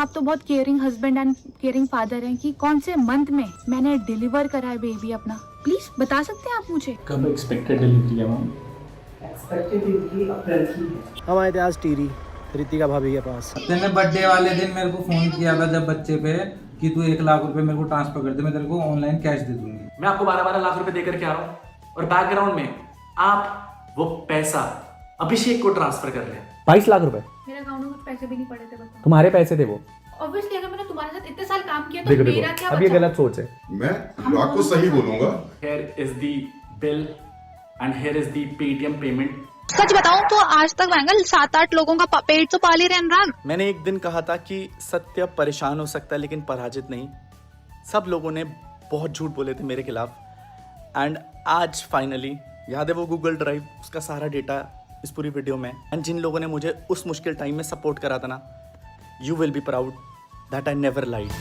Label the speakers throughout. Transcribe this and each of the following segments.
Speaker 1: आप तो बहुत caring husband and caring father हैं कि कौन से मंथ में मैंने डिलीवर करा है बेबी अपना, प्लीज बता सकते हैं आप मुझे?
Speaker 2: कब एक्सपेक्टेड डिलीवरी है मैम?
Speaker 3: एक्सपेक्टेड डिलीवरी अप्रैल की है।
Speaker 4: हम आए थे आज टीरी रितिका भाभी के पास।
Speaker 5: तेने बर्थडे वाले दिन मेरे को फोन किया था जब बच्चे पे कि तू 1 लाख रुपए मेरे को ट्रांसफर कर दे, मैं तेरे को ऑनलाइन कैश दे दूंगी।
Speaker 2: मैं आपको 12-12 लाख रुपए देकर के आ रहा हूँ और बैकग्राउंड में आप वो पैसा अभिषेक को ट्रांसफर कर रहे हैं।
Speaker 6: 22 लाख रुपए
Speaker 1: मेरे अकाउंट में पैसे भी नहीं पड़े थे, बताओ।
Speaker 6: तुम्हारे पैसे थे वो।
Speaker 1: ऑब्वियसली अगर मैंने तुम्हारे साथ इतने साल काम किया तो
Speaker 6: देखो
Speaker 1: मेरा
Speaker 6: देखो
Speaker 1: क्या
Speaker 6: अब ये
Speaker 1: बचा?
Speaker 6: गलत सोच है।
Speaker 7: मैं अनुराग को सही बोलूंगा।
Speaker 2: Here is the bill and here is the Paytm payment.
Speaker 8: सच बताऊं तो आज तक वैंगल 7-8 लोगों का पेट तो पाल ही रहे अनुराग।
Speaker 9: मैंने एक दिन कहा था कि सत्य परेशान हो सकता है लेकिन पराजित नहीं। सब लोगों ने बहुत झूठ बोले थे मेरे खिलाफ एंड आज फाइनली याद है वो गूगल ड्राइव, उसका सारा डेटा इस पूरी वीडियो में। एंड जिन लोगों ने मुझे उस मुश्किल टाइम में सपोर्ट करा था ना, you will be proud that I never lied.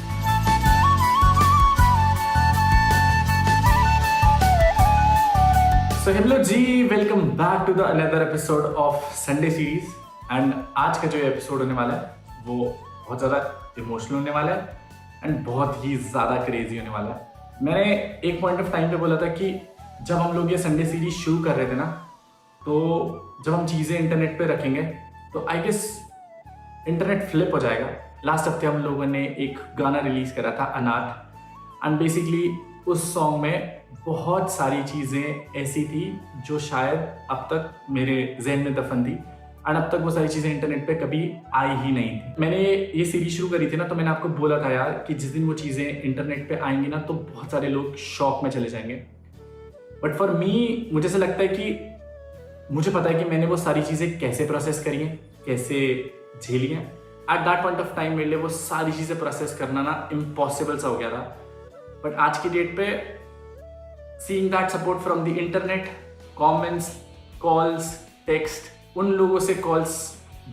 Speaker 2: So hello ji, welcome back to the another episode of Sunday series. And आज का जो एपिसोड होने वाला है वो बहुत ज़्यादा इमोशनल होने वाला है एंड बहुत ही ज़्यादा क्रेजी होने वाला है। मैंने एक पॉइंट ऑफ टाइम पे बोला था कि जब हम लोग ये संडे सीरीज शुरू कर रहे थे ना, तो जब हम चीज़ें इंटरनेट पे रखेंगे तो आई गेस इंटरनेट फ्लिप हो जाएगा। लास्ट हफ्ते हम लोगों ने एक गाना रिलीज करा था अनाथ एंड बेसिकली उस सॉन्ग में बहुत सारी चीज़ें ऐसी थी जो शायद अब तक मेरे जहन में दफन थी एंड अब तक वो सारी चीज़ें इंटरनेट पे कभी आई ही नहीं थी। मैंने ये सीरीज शुरू करी थी ना, तो मैंने आपको बोला था यार कि जिस दिन वो चीज़ें इंटरनेट पे आएंगी ना तो बहुत सारे लोग शॉक में चले जाएंगे। बट फॉर मी मुझे ऐसा लगता है कि मुझे पता है कि मैंने वो सारी चीज़ें कैसे प्रोसेस करी हैं, कैसे झेली हैं। At that point of time मेरे लिए वो सारी चीज़ें प्रोसेस करना ना इम्पॉसिबल सा हो गया था। बट आज की डेट पे seeing that support from the internet, comments, calls, text, उन लोगों से कॉल्स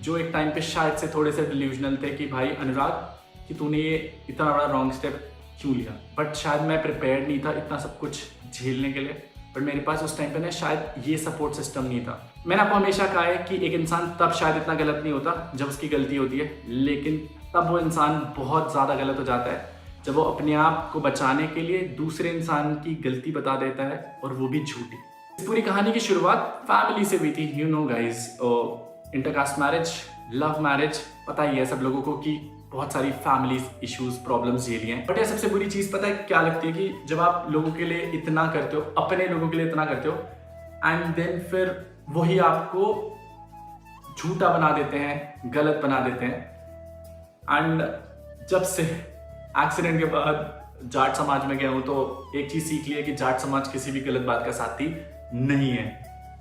Speaker 2: जो एक टाइम पे शायद से थोड़े से डिल्यूजनल थे कि भाई अनुराग कि तूने ये इतना बड़ा रॉन्ग स्टेप क्यों लिया। बट शायद मैं प्रिपेयर्ड नहीं था इतना सब कुछ झेलने के लिए। बट मेरे पास उस टाइम पे ना शायद ये सपोर्ट सिस्टम नहीं था। मैंने आपको हमेशा कहा है कि एक इंसान तब शायद इतना गलत नहीं होता जब उसकी गलती होती है, लेकिन तब वो इंसान बहुत ज़्यादा गलत हो जाता है जब वो अपने आप को बचाने के लिए दूसरे इंसान की गलती बता देता है और वो भी झूठी। इस पूरी कहानी की शुरुआत फैमिली से हुई थी। You know guys, intercaste marriage, love marriage, पता ही है सब लोगों को कि बहुत सारी फैमिली इश्यूज, प्रॉब्लम्स झेली हैं। बट ये सबसे बुरी चीज़ पता है क्या लगती है कि जब आप लोगों के लिए इतना करते हो, अपने लोगों के लिए इतना करते हो एंड देन फिर वही आपको झूठा बना देते हैं, गलत बना देते हैं। एंड जब से एक्सीडेंट के बाद जाट समाज में गया हूं तो एक चीज सीख ली है कि जाट समाज किसी भी गलत बात का साथी नहीं है।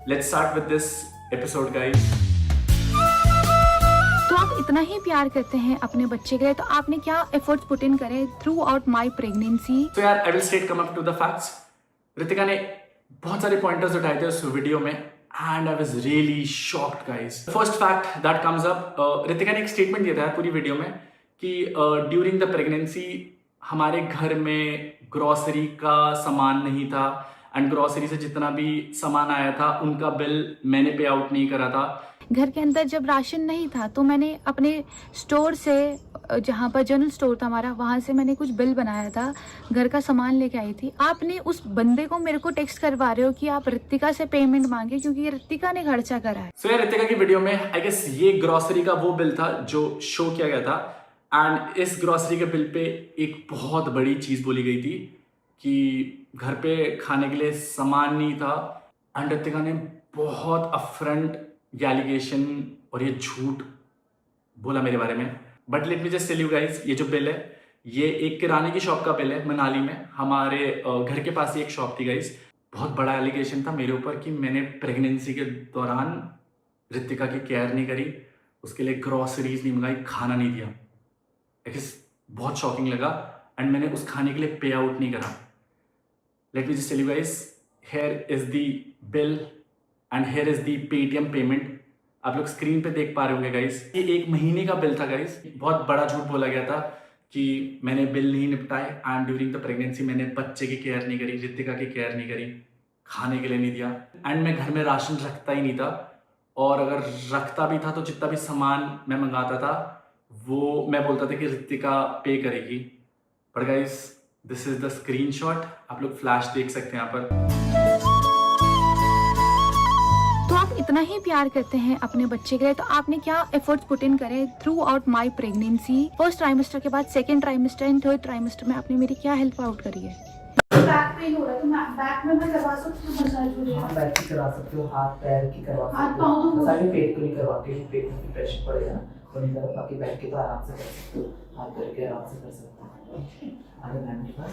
Speaker 2: Let's start with this episode guys.
Speaker 1: तो आप इतना ही प्यार करते हैं अपने बच्चे के लिए, तो आपने क्या एफर्ट्स पुट इन करे थ्रू आउट माई प्रेगनेंसी?
Speaker 2: तो यार I will straight come up to the facts. Ritika ने बहुत सारे पॉइंटर्स उठाए थे उस वीडियो में and I was really shocked guys. First fact that comes up, Ritika ने एक स्टेटमेंट दिया था पूरी वीडियो में कि ड्यूरिंग द प्रेगनेंसी हमारे घर में ग्रॉसरी का सामान नहीं था एंड ग्रॉसरी से जितना भी सामान आया था उनका बिल मैंने पे आउट नहीं करा था।
Speaker 1: घर के अंदर जब राशन नहीं था तो मैंने अपने स्टोर से, जहाँ पर जनरल स्टोर था हमारा, वहाँ से मैंने कुछ बिल बनाया था, घर का सामान लेके आई थी। आपने उस बंदे को मेरे को टेक्स्ट करवा रहे हो कि आप रितिका से पेमेंट मांगे क्योंकि रितिका ने खर्चा करा है।
Speaker 2: सो यार रितिका की वीडियो में आई गेस ये ग्रॉसरी का वो बिल था जो शो किया गया था एंड इस ग्रॉसरी के बिल पे एक बहुत बड़ी चीज़ बोली गई थी कि घर पे खाने के लिए सामान नहीं था एंड रितिका ने बहुत अफरंट एलिगेशन और ये झूठ बोला मेरे बारे में। But let me just tell you guys, ये जो बिल है ये एक किराने की शॉप का बिल है मनाली में। हमारे घर के पास ही एक शॉप थी गाइस। बहुत बड़ा एलिगेशन था मेरे ऊपर कि मैंने प्रेगनेंसी के दौरान रितिका की केयर नहीं करी, उसके लिए ग्रॉसरीज नहीं मंगाई, खाना नहीं दिया। बहुत शॉकिंग लगा एंड मैंने उस खाने के लिए पे आउट नहीं करा। Let me just tell you guys, here is the bill and here is the Paytm payment. आप लोग स्क्रीन पे देख पा रहे होंगे गाइस, ये 1 महीने का बिल था गाइस। बहुत बड़ा झूठ बोला गया था कि मैंने बिल नहीं निपटाए एंड ड्यूरिंग द प्रेगनेंसी मैंने बच्चे की केयर नहीं करी, रितिका की केयर नहीं करी, खाने के लिए नहीं दिया एंड मैं घर में राशन रखता ही नहीं था और अगर रखता भी था तो जितना भी सामान मैं मंगाता था वो मैं बोलता था कि रितिका पे करेगी, but guys this is the screenshot, आप लोग फ्लैश देख सकते हैं यहाँ पर।
Speaker 1: तो आप इतना ही प्यार करते हैं अपने बच्चे के लिए, तो आपने क्या एफर्ट्स पुट इन करे through out my pregnancy? First trimester के बाद second trimester and third trimester में आपने मेरी क्या हेल्प आउट करी है?
Speaker 6: बैक पेन हो रहा है तो मैं बैक में मैं करवा सकती हूँ मसाज वगैरह?
Speaker 3: हाँ, बैक की करवा सकते हो, हाथ पैर की करवा
Speaker 6: हाथ
Speaker 3: सकते
Speaker 6: पाँव
Speaker 3: हो,
Speaker 6: तो
Speaker 3: मसाज पेट को नहीं करवाते हो, पेट में प्रेशर पड़ेगा ना तो नहीं करो, बाकी बैक की तो आराम से कर सकते हो, हाथ पैर के आराम से कर सकते हो। अगर मैम के पास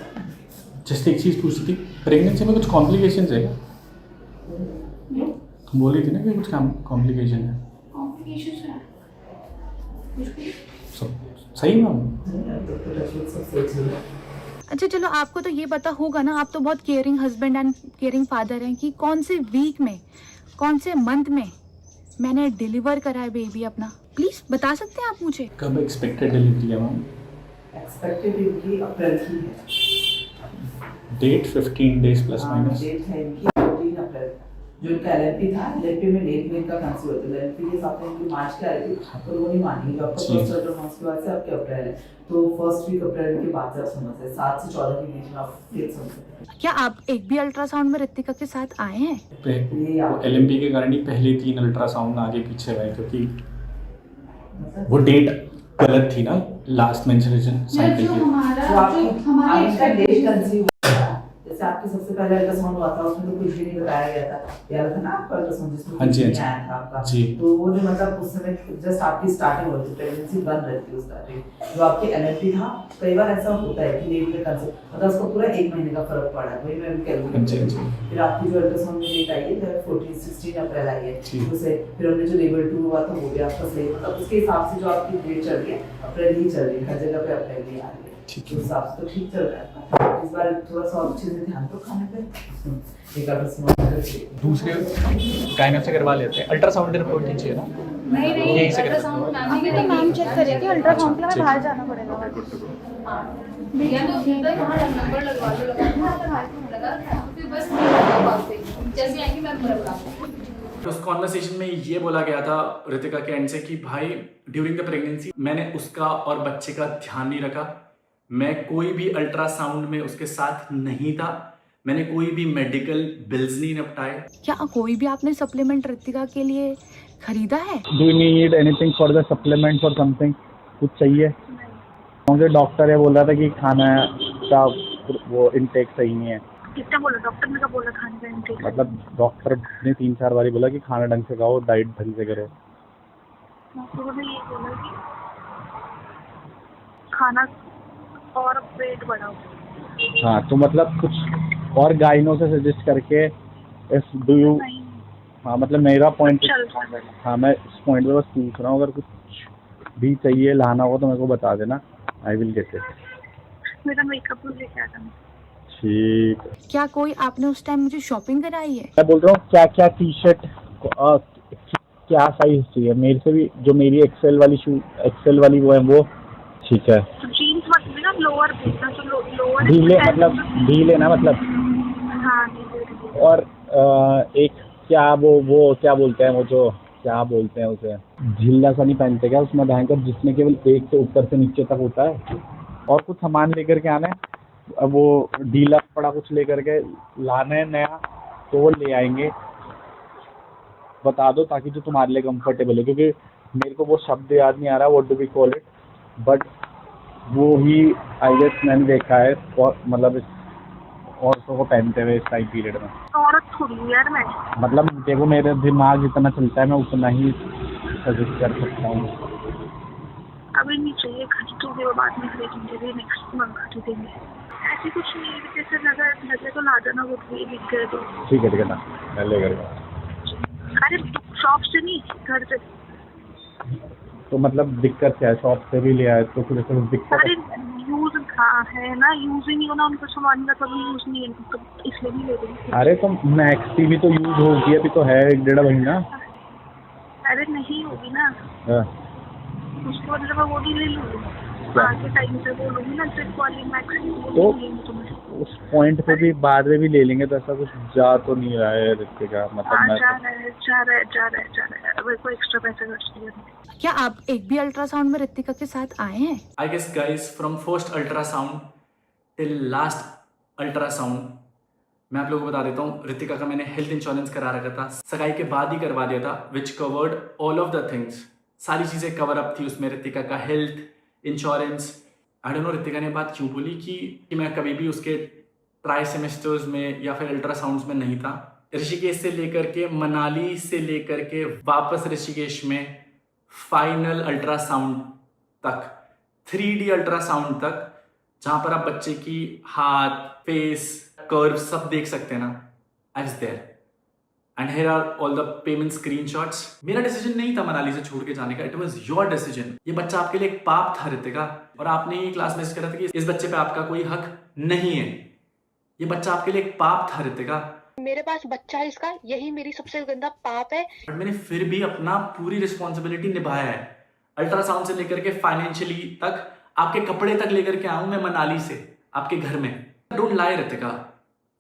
Speaker 2: जस्ट एक चीज़ पूछती थी, प्रेगनेंसी में कुछ कॉम्प्लिकेशंस है क्या? तुम बोल रही थी ना कि कुछ कॉम्प्लिकेशन है।
Speaker 6: कॉम्प्लिकेशंस है
Speaker 2: सब सही मैम?
Speaker 3: तो सब सही चल रहा है।
Speaker 1: अच्छा चलो, आपको तो ये पता होगा ना, आप तो बहुत caring husband and caring father हैं, कि कौन से वीक में, कौन से मंथ में मैंने डिलीवर करा है बेबी अपना? प्लीज बता सकते हैं आप मुझे?
Speaker 2: कब एक्सपेक्टेड डिलीवरी है मैम?
Speaker 3: एक्सपेक्टेड इनकी अप्रैल की है,
Speaker 2: डेट 15 डेज प्लस
Speaker 3: हाँ,
Speaker 2: माइनस।
Speaker 3: डेट है इनकी 14 अप्रैल। जो इनका LLP था, LLP में डेट में इनका कंसीव होता है, LLP के साथ में इनकी मार्च के आई थी तो वो नहीं मानी, जो आपका
Speaker 2: जी।
Speaker 3: फर्स्ट अल्ट्रासाउंड के बाद से आपके अप्रैल है, तो फर्स्ट वीक अप्रैल के बाद से आप सुन सकते हैं, 7 से 14 के बीच में आप फिक्स सुन सकते हैं।
Speaker 1: क्या आप एक भी अल्ट्रासाउंड में रितिका के साथ आए हैं?
Speaker 2: LMP के कारण ही पहले 3 अल्ट्रासाउंड आगे पीछे हुए, क्योंकि
Speaker 3: मतलब
Speaker 2: वो डेट गलत थी ना, लास्ट मेंस्ट्रुएशन साइकिल
Speaker 6: जो
Speaker 2: की।
Speaker 6: हमारा
Speaker 3: जो आपकी
Speaker 6: जो हमारे
Speaker 3: आपका डेट कंसीव हुआ था, जैसे आपके सबसे पहले अल्ट्रासाउंड हुआ था उसमें तो कुछ भी नहीं बताया गया था, याद था ना आपका अल्ट्रासाउंड जिसमें
Speaker 2: हाँ
Speaker 3: कुछ
Speaker 2: जी,
Speaker 3: नहीं
Speaker 2: हाँ जी।
Speaker 3: आया था आपका,
Speaker 2: जी।
Speaker 3: तो वो जो मतलब उस समय जस्ट आपकी स्टार्टिंग हो रही थी, प्रेगनेंसी बन रही थी उस स्टार्टिंग, जो आपकी LLP था, कई बार ऐसा होता है कि लेट में कंसीव मतलब उसको पूरा 1 महीने का फर्क पड़ा है, वही मैं
Speaker 2: हाँ जी,
Speaker 3: कैलकुलेट
Speaker 2: हाँ जी।
Speaker 3: फिर आपकी जो अल्ट्रासाउंड में डेट आई है 16 अप्रैल आई है,
Speaker 2: जी।
Speaker 3: उसे फिर हमने जो लेवल 2 हुआ था वो भी आपका सही, मतलब उसके हिसाब से जो आपकी डेट चल रही है अप्रैल ही चल रही है, हर जगह पे अप्रैल ही आ रही है,
Speaker 2: ठीक
Speaker 3: तो उस हिसाब से तो ठीक चल रहा है। इस बार थोड़ा सा और चीज़ में ध्यान दो खाने पे, एक अल्ट्रासाउंड करके
Speaker 2: दूसरे गायनेक से करवा लेते हैं, अल्ट्रासाउंड रिपोर्ट ही चाहिए ना?
Speaker 6: नहीं
Speaker 2: यही से करते हैं।
Speaker 6: अल्ट्रासाउंड मैम ही
Speaker 1: तो मैम चेक करेगी, अल्ट्रासाउंड के लिए बाहर जाना पड़ेगा।
Speaker 6: या तो उधर वहाँ नंबर लगवा लो, लगा फिर बस बात से जैसे आएंगे मैं पूरा बता दूँ।
Speaker 2: उस कॉन्वर्सेशन में ये बोला गया था रितिका के एंड से कि भाई ड्यूरिंग द प्रेगनेंसी मैंने उसका और बच्चे का ध्यान नहीं रखा, मैं कोई भी अल्ट्रासाउंड में उसके साथ नहीं था, मैंने कोई भी मेडिकल बिल्स नहीं निपटाए।
Speaker 1: क्या कोई भी आपने सप्लीमेंट रितिका के लिए खरीदा है?
Speaker 4: Do you need anything for the supplement और समथिंग? कुछ चाहिए? मुझे डॉक्टर है बोल रहा था कि खाना का वो इनटेक सही नहीं है।
Speaker 8: कितना बोला डॉक्टर ने? का बोला खाने का इंटेक?
Speaker 4: मतलब डॉक्टर ने 3-4 बारी बोला कि खाना ढंग से खाओ, डाइट ढंग से करो।
Speaker 8: डॉक्टर ने ये बोला कि खाना और वेट बढ़ाओ।
Speaker 4: हाँ, तो मतलब कुछ और गाइनों से सजेस्ट करके इस डू यू,
Speaker 8: नहीं
Speaker 4: हाँ मतलब मेरा पॉइंट,
Speaker 8: चल रहा है।
Speaker 4: हाँ मैं इस पॉइंट पे बस पूछ रहा हूँ, अगर कुछ भी चाहिए लाना हो तो मेरे को बता देना, आई विल गेट इट।
Speaker 8: मेरा मेकअप लेके आ जाना।
Speaker 4: ठीक।
Speaker 1: क्या कोई आपने उस टाइम मुझे शॉपिंग कराई है?
Speaker 4: मैं बोल रहा हूँ क्या क्या टी शर्ट क्या साइज चाहिए मेरे से भी, जो मेरी एक्सेल वाली वो है वो ठीक है।
Speaker 8: तो जीन्स मत लेना, लोअर देखना, तो लोअर
Speaker 4: ढीले मतलब ढीले ना मतलब।
Speaker 8: हाँ ढीले।
Speaker 4: और एक क्या वो क्या बोलते हैं, वो जो क्या बोलते हैं उसे, झिल्ला सा नहीं पहनते क्या उसमें भयंकर, जिसमें केवल एक से ऊपर से नीचे तक होता है, और कुछ सामान लेकर के आना है। अब वो ढीला पड़ा कुछ लेकर के लाना है नया, तो वो ले आएंगे, बता दो ताकि जो तुम्हारे लिए कंफर्टेबल है, क्योंकि मेरे को वो शब्द याद नहीं आ रहा, what do we call it, but वो ही आई गेस मैंने देखा है, और मतलब औरतों को पहनते हुए इस टाइम पीरियड में।
Speaker 8: औरत थोड़ी यार मैं,
Speaker 4: मतलब देखो मेरे दिमाग जितना चलता है मैं उतना ही सजेस्ट कर सकता हूँ।
Speaker 8: अभी नहीं चाहिए, खरीदोगे वो बाद में खरीदेंगे, नेक्स्ट मंथ खरीदेंगे। ऐसी कुछ नहीं है, जैसे लगे तो ला जाना, वो भी दिख गए तो
Speaker 4: ठीक है ना, मैं ले कर।
Speaker 8: अरे शॉप से नहीं, घर से।
Speaker 4: तो मतलब दिक्कत क्या है, शॉप से भी ले आए तो फिर दिक्कत
Speaker 8: अरे यूज है ना, यूज ही नहीं होना, उनको सामान का कभी यूज नहीं है, तो इसलिए नहीं ले रही।
Speaker 4: अरे तो मैक्स टीवी तो यूज होगी, अभी तो है 1-1.5 महीना।
Speaker 8: अरे नहीं होगी ना,
Speaker 4: हाँ।
Speaker 8: उसके बदले मैं वो नहीं ले लूँगी।
Speaker 4: क्या?
Speaker 8: आगे टाइम पे बोलूंगी ना ट्रिप वाली मैक्सिमम
Speaker 4: तो
Speaker 8: बोलूंगी तुम्हें।
Speaker 4: उस पॉइंट पे भी बाद में भी ले लेंगे तो ऐसा कुछ जा तो नहीं रहा है ऋतिका, मतलब
Speaker 8: हाँ
Speaker 4: मैं
Speaker 8: जा रहा है मेरे को एक्स्ट्रा पैसे खर्च किए।
Speaker 1: क्या आप एक भी अल्ट्रासाउंड में ऋतिका के साथ आए हैं?
Speaker 2: I guess guys from first ultrasound till last ultrasound मैं आप लोगों को बता देता हूँ, ऋतिका का मैंने हेल्थ इंश्योरेंस करा रखा था, सगाई के बाद ही करवा दिया था, which covered all of the things. सारी चीज़ें कवर अप थी उसमें, ऋतिका का health insurance. I don't know Ritika ने बात क्यों बोली कि मैं कभी भी उसके ट्राई सेमेस्टर्स में या फिर अल्ट्रासाउंड्स में नहीं था। ऋषिकेश से लेकर के मनाली से लेकर के वापस ऋषिकेश में फाइनल अल्ट्रासाउंड तक, 3D अल्ट्रासाउंड तक, जहां पर आप बच्चे की हाथ, फेस, कर्व सब देख सकते हैं ना, I was there and here are all the payment screenshots. मेरा डिसीजन नहीं था मनाली से छोड़ के जाने का, इट वाज योर डिसीजन। ये बच्चा आपके लिए एक पाप था ऋतिका, और आपने ये क्लास मैसेज करा था कि इस बच्चे पे आपका कोई हक नहीं है। ये बच्चा आपके लिए एक पाप था ऋतिका।
Speaker 10: मेरे पास बच्चा है इसका, यही मेरी सबसे गंदा पाप है।
Speaker 2: बट मैंने फिर भी अपना पूरी रिस्पॉन्सिबिलिटी निभाया है। अल्ट्रासाउंड से लेकर के फाइनेंशियली तक, आपके कपड़े तक लेकर के आऊं मैं मनाली से आपके घर में। Don't lie Ritika.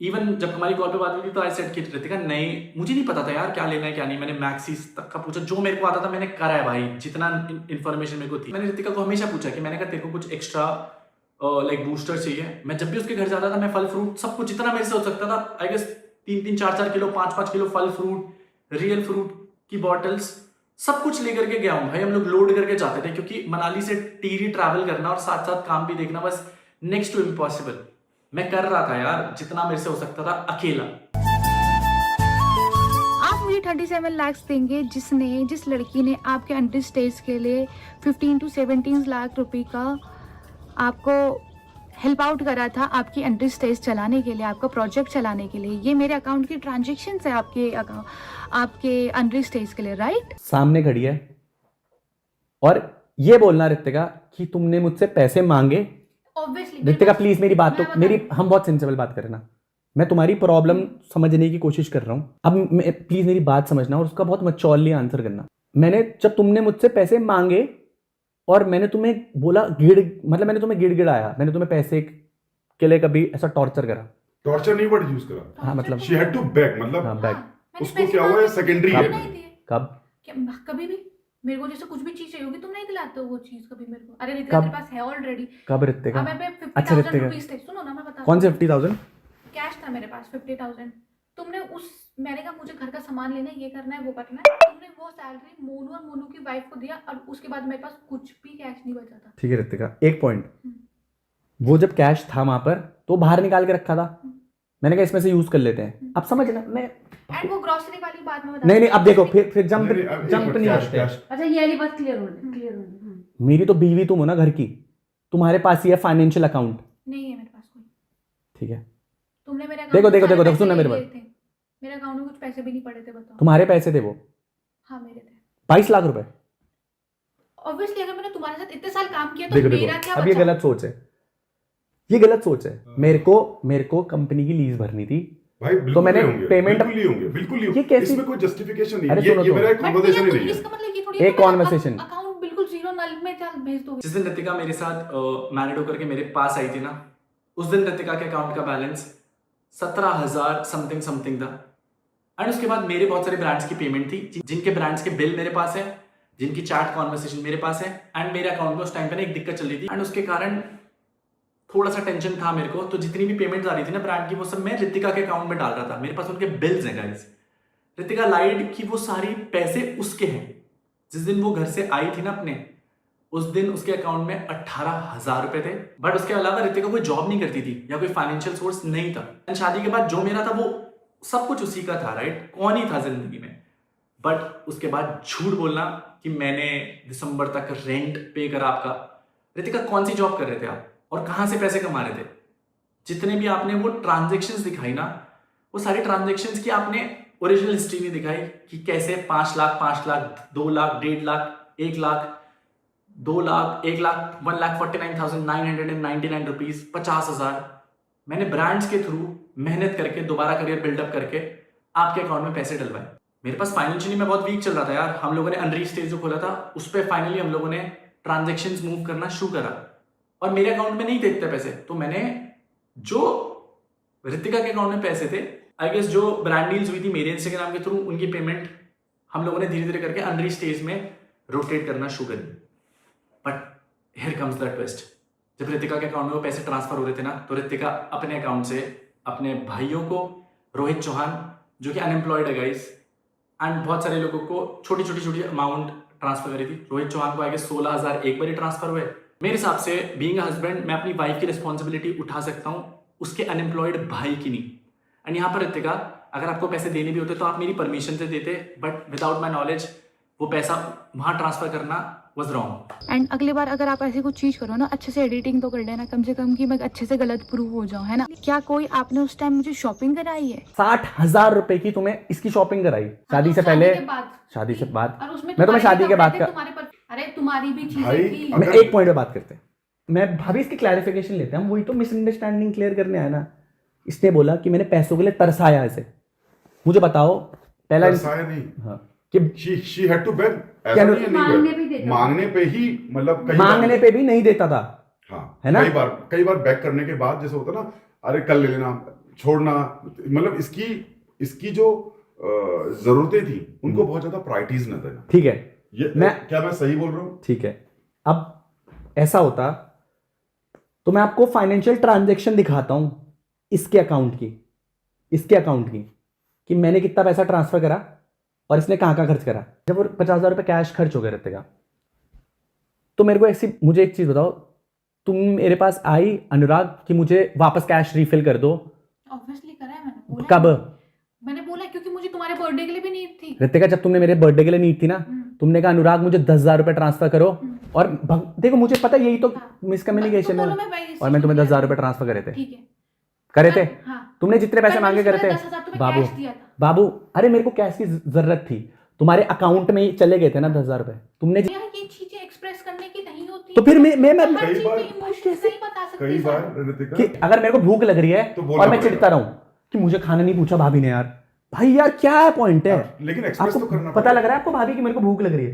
Speaker 2: इवन जब हमारी कॉल पे बात हुई थी तो आई सेड कि ऋतिका नहीं, मुझे नहीं पता था यार क्या लेना है क्या नहीं। मैंने मैक्सीज तक का पूछा, जो मेरे को आता था मैंने करा है भाई, जितना इन्फॉर्मेशन मेरे को थी। मैंने ऋतिका को हमेशा पूछा कि मैंने कहा तेरे को कुछ एक्स्ट्रा लाइक बूस्टर चाहिए। मैं जब भी उसके घर जाता था मैं फल फ्रूट सब कुछ जितना मेरे से हो सकता था, आई गेस 3-3, 4-4 किलो, 5-5 किलो फल फ्रूट, रियल फ्रूट की बॉटल्स सब कुछ लेकर के गया हूँ भाई। हम लोग लोड करके जाते थे क्योंकि मनाली से टीरी ट्रैवल करना और साथ साथ काम भी देखना बस नेक्स्ट टू इम्पॉसिबल। मैं कर रहा था यार जितना मेरे से हो सकता था अकेला।
Speaker 1: आप मुझे 37 लाख देंगे जिस लड़की ने आपके अंडर स्टेज के लिए 15 to 17 लाख रुपए का आपको हेल्प आउट करा था, आपकी अंडर स्टेज चलाने के लिए, आपका प्रोजेक्ट चलाने के लिए। ये मेरे अकाउंट की ट्रांजेक्शन है आपके अंडर स्टेज के लिए, राइट?
Speaker 9: सामने खड़ी है और ये बोलना ऋतिका कि तुमने मुझसे पैसे मांगे।
Speaker 6: ऑब्वियसली
Speaker 9: ऋतिका प्लीज मेरी बात तो मेरी, हम बहुत सेंसिबल बात कर रहे ना, मैं तुम्हारी प्रॉब्लम समझने की कोशिश कर रहा हूं। अब प्लीज मेरी बात समझना और उसका बहुत मैच्योरली आंसर करना। जब तुमने मुझसे पैसे मांगे और मैंने तुम्हें बोला मैंने तुम्हें गिड़गिड़ाया, मैंने तुम्हें पैसे के लिए कभी ऐसा टॉर्चर करा?
Speaker 7: टॉर्चर नहीं वर्ड यूज करा।
Speaker 9: हाँ मतलब
Speaker 7: शी हैड टू बैक, मतलब
Speaker 9: हाँ बैग।
Speaker 7: उसको क्या हुआ है सेकेंडरी है।
Speaker 9: कब?
Speaker 6: कभी भी मेरे को जैसे कुछ भी चीज चाहिए होगी तुम नहीं दिलाते हो वो चीज कभी मेरे को। अरे ऋतिका मेरे पास है ऑलरेडी।
Speaker 9: कब ऋतिका?
Speaker 6: अब मैं
Speaker 9: अच्छा
Speaker 6: 50,000
Speaker 9: ऋतिका,
Speaker 6: रुपीस थे, सुनो ना मैं बता।
Speaker 9: कौन से 50,000?
Speaker 6: कैश था मेरे पास 50,000। तुमने मैंने कहा मुझे घर का सामान लेना है, ये करना है, वो करना है, तुमने वो सैलरी मोनू और मोनू की वाइफ को दिया और उसके बाद मेरे पास कुछ भी कैश नहीं बचा था।
Speaker 9: ठीक है ऋतिका, एक पॉइंट, वो जब कैश था वहां पर तो बाहर निकाल के रखा था, मैंने कहा इसमें से यूज कर लेते हैं। अब समझ ना, मैं
Speaker 6: एंड वो ग्रोसरी वाली बात में बता।
Speaker 9: नहीं अब देखो फिर जंप नहीं करते।
Speaker 10: अच्छा ये वाली बात क्लियर होने।
Speaker 9: मेरी तो बीवी तुम हो ना घर की, तुम्हारे पास ही है फाइनेंशियल अकाउंट।
Speaker 6: नहीं है मेरे पास कोई।
Speaker 9: ठीक है
Speaker 6: तुमने मेरे
Speaker 9: देखो सुनना मेरे बात।
Speaker 6: मेरे अकाउंट में कुछ पैसे भी नहीं पड़े थे, बताओ।
Speaker 9: तुम्हारे पैसे थे वो?
Speaker 6: हाँ मेरे थे
Speaker 9: 22 लाख रुपए।
Speaker 6: ऑब्वियसली अगर मैंने तुम्हारे साथ इतने साल काम किया तो मेरा क्या
Speaker 9: अब ये गलत सोच है, ये गलत सोच है। मेरे को कंपनी की लीज भरनी थी
Speaker 7: भाई,
Speaker 9: तो मैंने पेमेंट
Speaker 7: बिल्कुल नहीं,
Speaker 9: ये कैसी,
Speaker 7: इसमें कोई जस्टिफिकेशन नहीं
Speaker 9: अरे
Speaker 7: है।
Speaker 9: सुनो
Speaker 7: ये
Speaker 9: तो,
Speaker 7: मेरा एक कन्वर्सेशन ही नहीं है।
Speaker 6: इसका मतलब ये थोड़ी
Speaker 9: एक conversation।
Speaker 6: अकाउंट बिल्कुल जीरो नल में चल भेज दोगे।
Speaker 2: जिस दिन ऋतिका मेरे साथ मैरिड होकर के मेरे पास आई थी ना, उस दिन ऋतिका के अकाउंट का बैलेंस 17,000 समथिंग था। एंड उसके बाद मेरे बहुत सारे ब्रांड्स की पेमेंट थी, जिनके ब्रांड्स के बिल मेरे पास है, जिनकी चैट कॉन्वर्सेशन मेरे पास है। एंड मेरे अकाउंट में उस टाइम पे ना एक दिक्कत चल रही थी एंड उसके कारण थोड़ा सा टेंशन था मेरे को। तो जितनी भी पेमेंट आ रही थी ना ब्रांड की, वो सब मैं ऋतिका के अकाउंट में डाल रहा था। मेरे पास उनके बिल्स हैं गाइस। ऋतिका लाइड कि वो सारी पैसे उसके हैं। जिस दिन वो घर से आई थी ना अपने, उस दिन उसके अकाउंट में 18,000 रुपए थे। बट उसके अलावा ऋतिका कोई जॉब नहीं करती थी या कोई फाइनेंशियल सोर्स नहीं था। शादी के बाद जो मेरा था वो सब कुछ उसी का था, राइट? कौन ही था जिंदगी में। बट उसके बाद झूठ बोलना कि मैंने दिसंबर तक रेंट पे करा आपका। ऋतिका कौन सी जॉब कर रहे थे आप और कहां से पैसे कमा रहे थे? जितने भी आपने वो ट्रांजेक्शन्स दिखाई ना, वो सारी ट्रांजेक्शन्स की आपने ओरिजिनल हिस्ट्री नहीं दिखाई कि कैसे 5 लाख, 2 लाख, 1.5 लाख, 1 लाख, 2 लाख, 1 लाख, 1,49,999 रुपीज, 50,000 मैंने ब्रांड्स के थ्रू मेहनत करके दोबारा करियर बिल्डअप करके आपके अकाउंट में पैसे डलवाए। मेरे पास फाइनेंशियली मैं बहुत वीक चल रहा था यार। हम लोगों ने अनरीच स्टेज जो खोला था उस पर फाइनली हम लोगों ने ट्रांजेक्शन्स मूव करना शुरू करा। और मेरे अकाउंट में नहीं थे इतने पैसे, तो मैंने जो ऋतिका के अकाउंट में पैसे थे, आई गेस जो ब्रांड डील्स हुई थी मेरे इंस्टाग्राम के थ्रू, उनकी पेमेंट हम लोगों ने धीरे धीरे करके अनरीच स्टेज में रोटेट करना शुरू करी। But here comes the twist, जब ऋतिका के अकाउंट में वो पैसे ट्रांसफर हो रहे थे ना, तो ऋतिका अपने अकाउंट से अपने भाइयों को, रोहित चौहान जो कि अनएम्प्लॉयड है गाइस, एंड बहुत सारे लोगों को छोटी छोटी अमाउंट ट्रांसफर करी थी। रोहित चौहान को आगे 16,000 एक बार ही ट्रांसफर हुए। मेरे हिसाब से बीइंग अ हस्बैंड मैं अपनी वाइफ की रिस्पॉन्सिबिलिटी उठा सकता हूँ, उसके अनएम्प्लॉयड भाई की नहीं। एंड यहाँ पर ऋतिका, अगर आपको पैसे देने भी होते तो आप मेरी परमिशन से देते, बट विदाउट माई नॉलेज वो पैसा वहाँ ट्रांसफर करना वॉज रॉन्ग।
Speaker 1: एंड अगली बार अगर आप ऐसी कुछ चीज करो ना, अच्छे से एडिटिंग तो कर लेना कम से कम, कि मैं अच्छे से गलत प्रूव हो जाऊं, है ना। क्या कोई आपने उस टाइम मुझे शॉपिंग कराई है?
Speaker 11: 60,000 रुपए की तुम्हें इसकी शॉपिंग कराई शादी से पहले? शादी से बाद?
Speaker 6: और उसमें
Speaker 11: मैं तुम्हें शादी के बाद का,
Speaker 6: अरे तुम्हारी भी
Speaker 7: भाई,
Speaker 6: चीजें थी।
Speaker 11: मैं एक पॉइंट पे बात करते हैं, मैं भाभी इसकी क्लैरिफिकेशन लेते हैं, हम वही तो मिसअंडरस्टैंडिंग क्लियर करने आए ना। इसने बोला कि मैंने पैसों के लिए तरसाया ऐसे, मुझे बताओ पहला
Speaker 7: नहीं,
Speaker 11: हाँ कि
Speaker 7: she had to beg, ऐसा
Speaker 11: क्या
Speaker 7: नहीं है,
Speaker 6: मांगने
Speaker 7: नहीं
Speaker 6: भी
Speaker 7: beg।
Speaker 6: देता
Speaker 7: मांगने पे ही, मतलब
Speaker 11: मांगने पे भी नहीं देता था,
Speaker 7: हाँ
Speaker 11: है ना?
Speaker 7: कई बार बैक करने के बाद जैसे होता ना, अरे कल ले लेना, छोड़ना, मतलब इसकी जो जरूरतें थी उनको बहुत ज्यादा प्रायोरिटीज न देना।
Speaker 11: ठीक है,
Speaker 7: क्या मैं सही बोल रहा हूँ?
Speaker 11: ठीक है। अब ऐसा होता तो मैं आपको फाइनेंशियल ट्रांजैक्शन दिखाता हूं इसके अकाउंट की, कि मैंने कितना पैसा ट्रांसफर करा और इसने कहां खर्च करा। जब वो 50,000 रुपये कैश खर्च हो गए रहते का, तो मुझे एक चीज बताओ, तुम मेरे पास आई अनुराग कि मुझे वापस कैश रिफिल कर दो?
Speaker 6: ऑब्वियसली करा है मैंने। बोला
Speaker 11: कब?
Speaker 6: मैंने बोला क्योंकि मुझे तुम्हारे बर्थडे के लिए भी नीड थी।
Speaker 11: ऋतिका, जब तुमने मेरे बर्थडे के लिए नीड थी ना, तुमने कहा अनुराग मुझे 10,000 रुपये ट्रांसफर करो, और देखो मुझे पता यही तो मिसकम्युनिकेशन है, और मैं तुम्हें 10,000 रुपये ट्रांसफर करे थे।
Speaker 6: ठीक है,
Speaker 11: करे थे?
Speaker 6: हाँ।
Speaker 11: तुमने जितने पैसे मांगे करे थे।
Speaker 6: 10,000 तुम्हें
Speaker 11: बाबू, अरे मेरे को कैश की जरूरत थी, तुम्हारे अकाउंट में ही चले गए थे ना 10,000 रुपए। तुमने
Speaker 6: ये चीजें एक्सप्रेस करने की नहीं होती,
Speaker 11: तो फिर मैं
Speaker 7: कई बार ऋतिका,
Speaker 11: कि अगर मेरे को भूख लग रही है
Speaker 7: तो बोलना
Speaker 11: और मैं
Speaker 7: पड़ेगा।
Speaker 11: चिढ़ता रहूं कि मुझे खाना नहीं पूछा भाभी ने, यार भाई यार क्या है पॉइंट है?
Speaker 7: लेकिन एक्सप्रेस तो
Speaker 11: आपको
Speaker 7: करना
Speaker 11: पता
Speaker 7: पड़ेगा।
Speaker 11: लग रहा है आपको भाभी की मेरे को भूख लग रही है?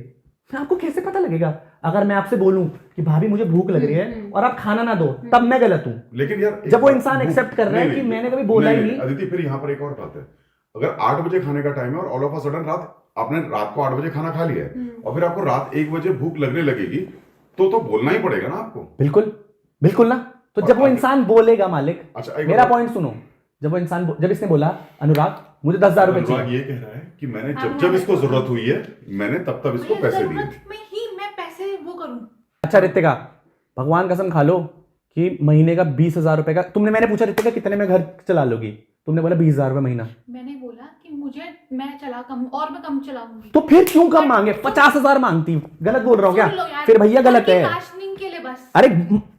Speaker 11: फिर आपको कैसे पता लगेगा अगर मैं आपसे बोलूं कि भाभी मुझे भूख लग रही है और आप खाना ना दो, तब मैं गलत हूं।
Speaker 7: लेकिन यार
Speaker 11: जब वो इंसान एक्सेप्ट कर रहा है कि मैंने कभी बोला ही नहीं।
Speaker 7: अदिति, फिर यहाँ पर एक और बात है, अगर 8 बजे खाने का टाइम है और ऑल ऑफ अ सडन आपने रात को 8 बजे खाना खा लिया है और फिर आपको रात 1 बजे भूख लगने लगेगी, तो बोलना ही पड़ेगा ना आपको।
Speaker 11: बिल्कुल ना। तो जब वो इंसान बोलेगा मालिक,
Speaker 7: अच्छा,
Speaker 11: मेरा पॉइंट सुनो, जब इसने बोला अनुराग मुझे 10,000 रुपए चाहिए,
Speaker 7: ये कह रहा है कि मैंने जब इसको जरूरत हुई है मैंने तब इसको पैसे दिए।
Speaker 6: में ही मैं पैसे वो करूं।
Speaker 11: अच्छा ऋतिका, भगवान कसम खा लो कि महीने का 20,000 रुपए का मैंने पूछा ऋतिका कितने में घर चला लोगी, तुमने बोला 20,000 रुपए महीना।
Speaker 6: मैंने बोला कि मैं कम चलाऊंगी।
Speaker 11: तो फिर क्यों कम मांगे? 50,000 मांगती। गलत बोल रहा हूँ क्या? फिर भैया गलत है।
Speaker 6: राशनिंग के लिए बस।
Speaker 11: अरे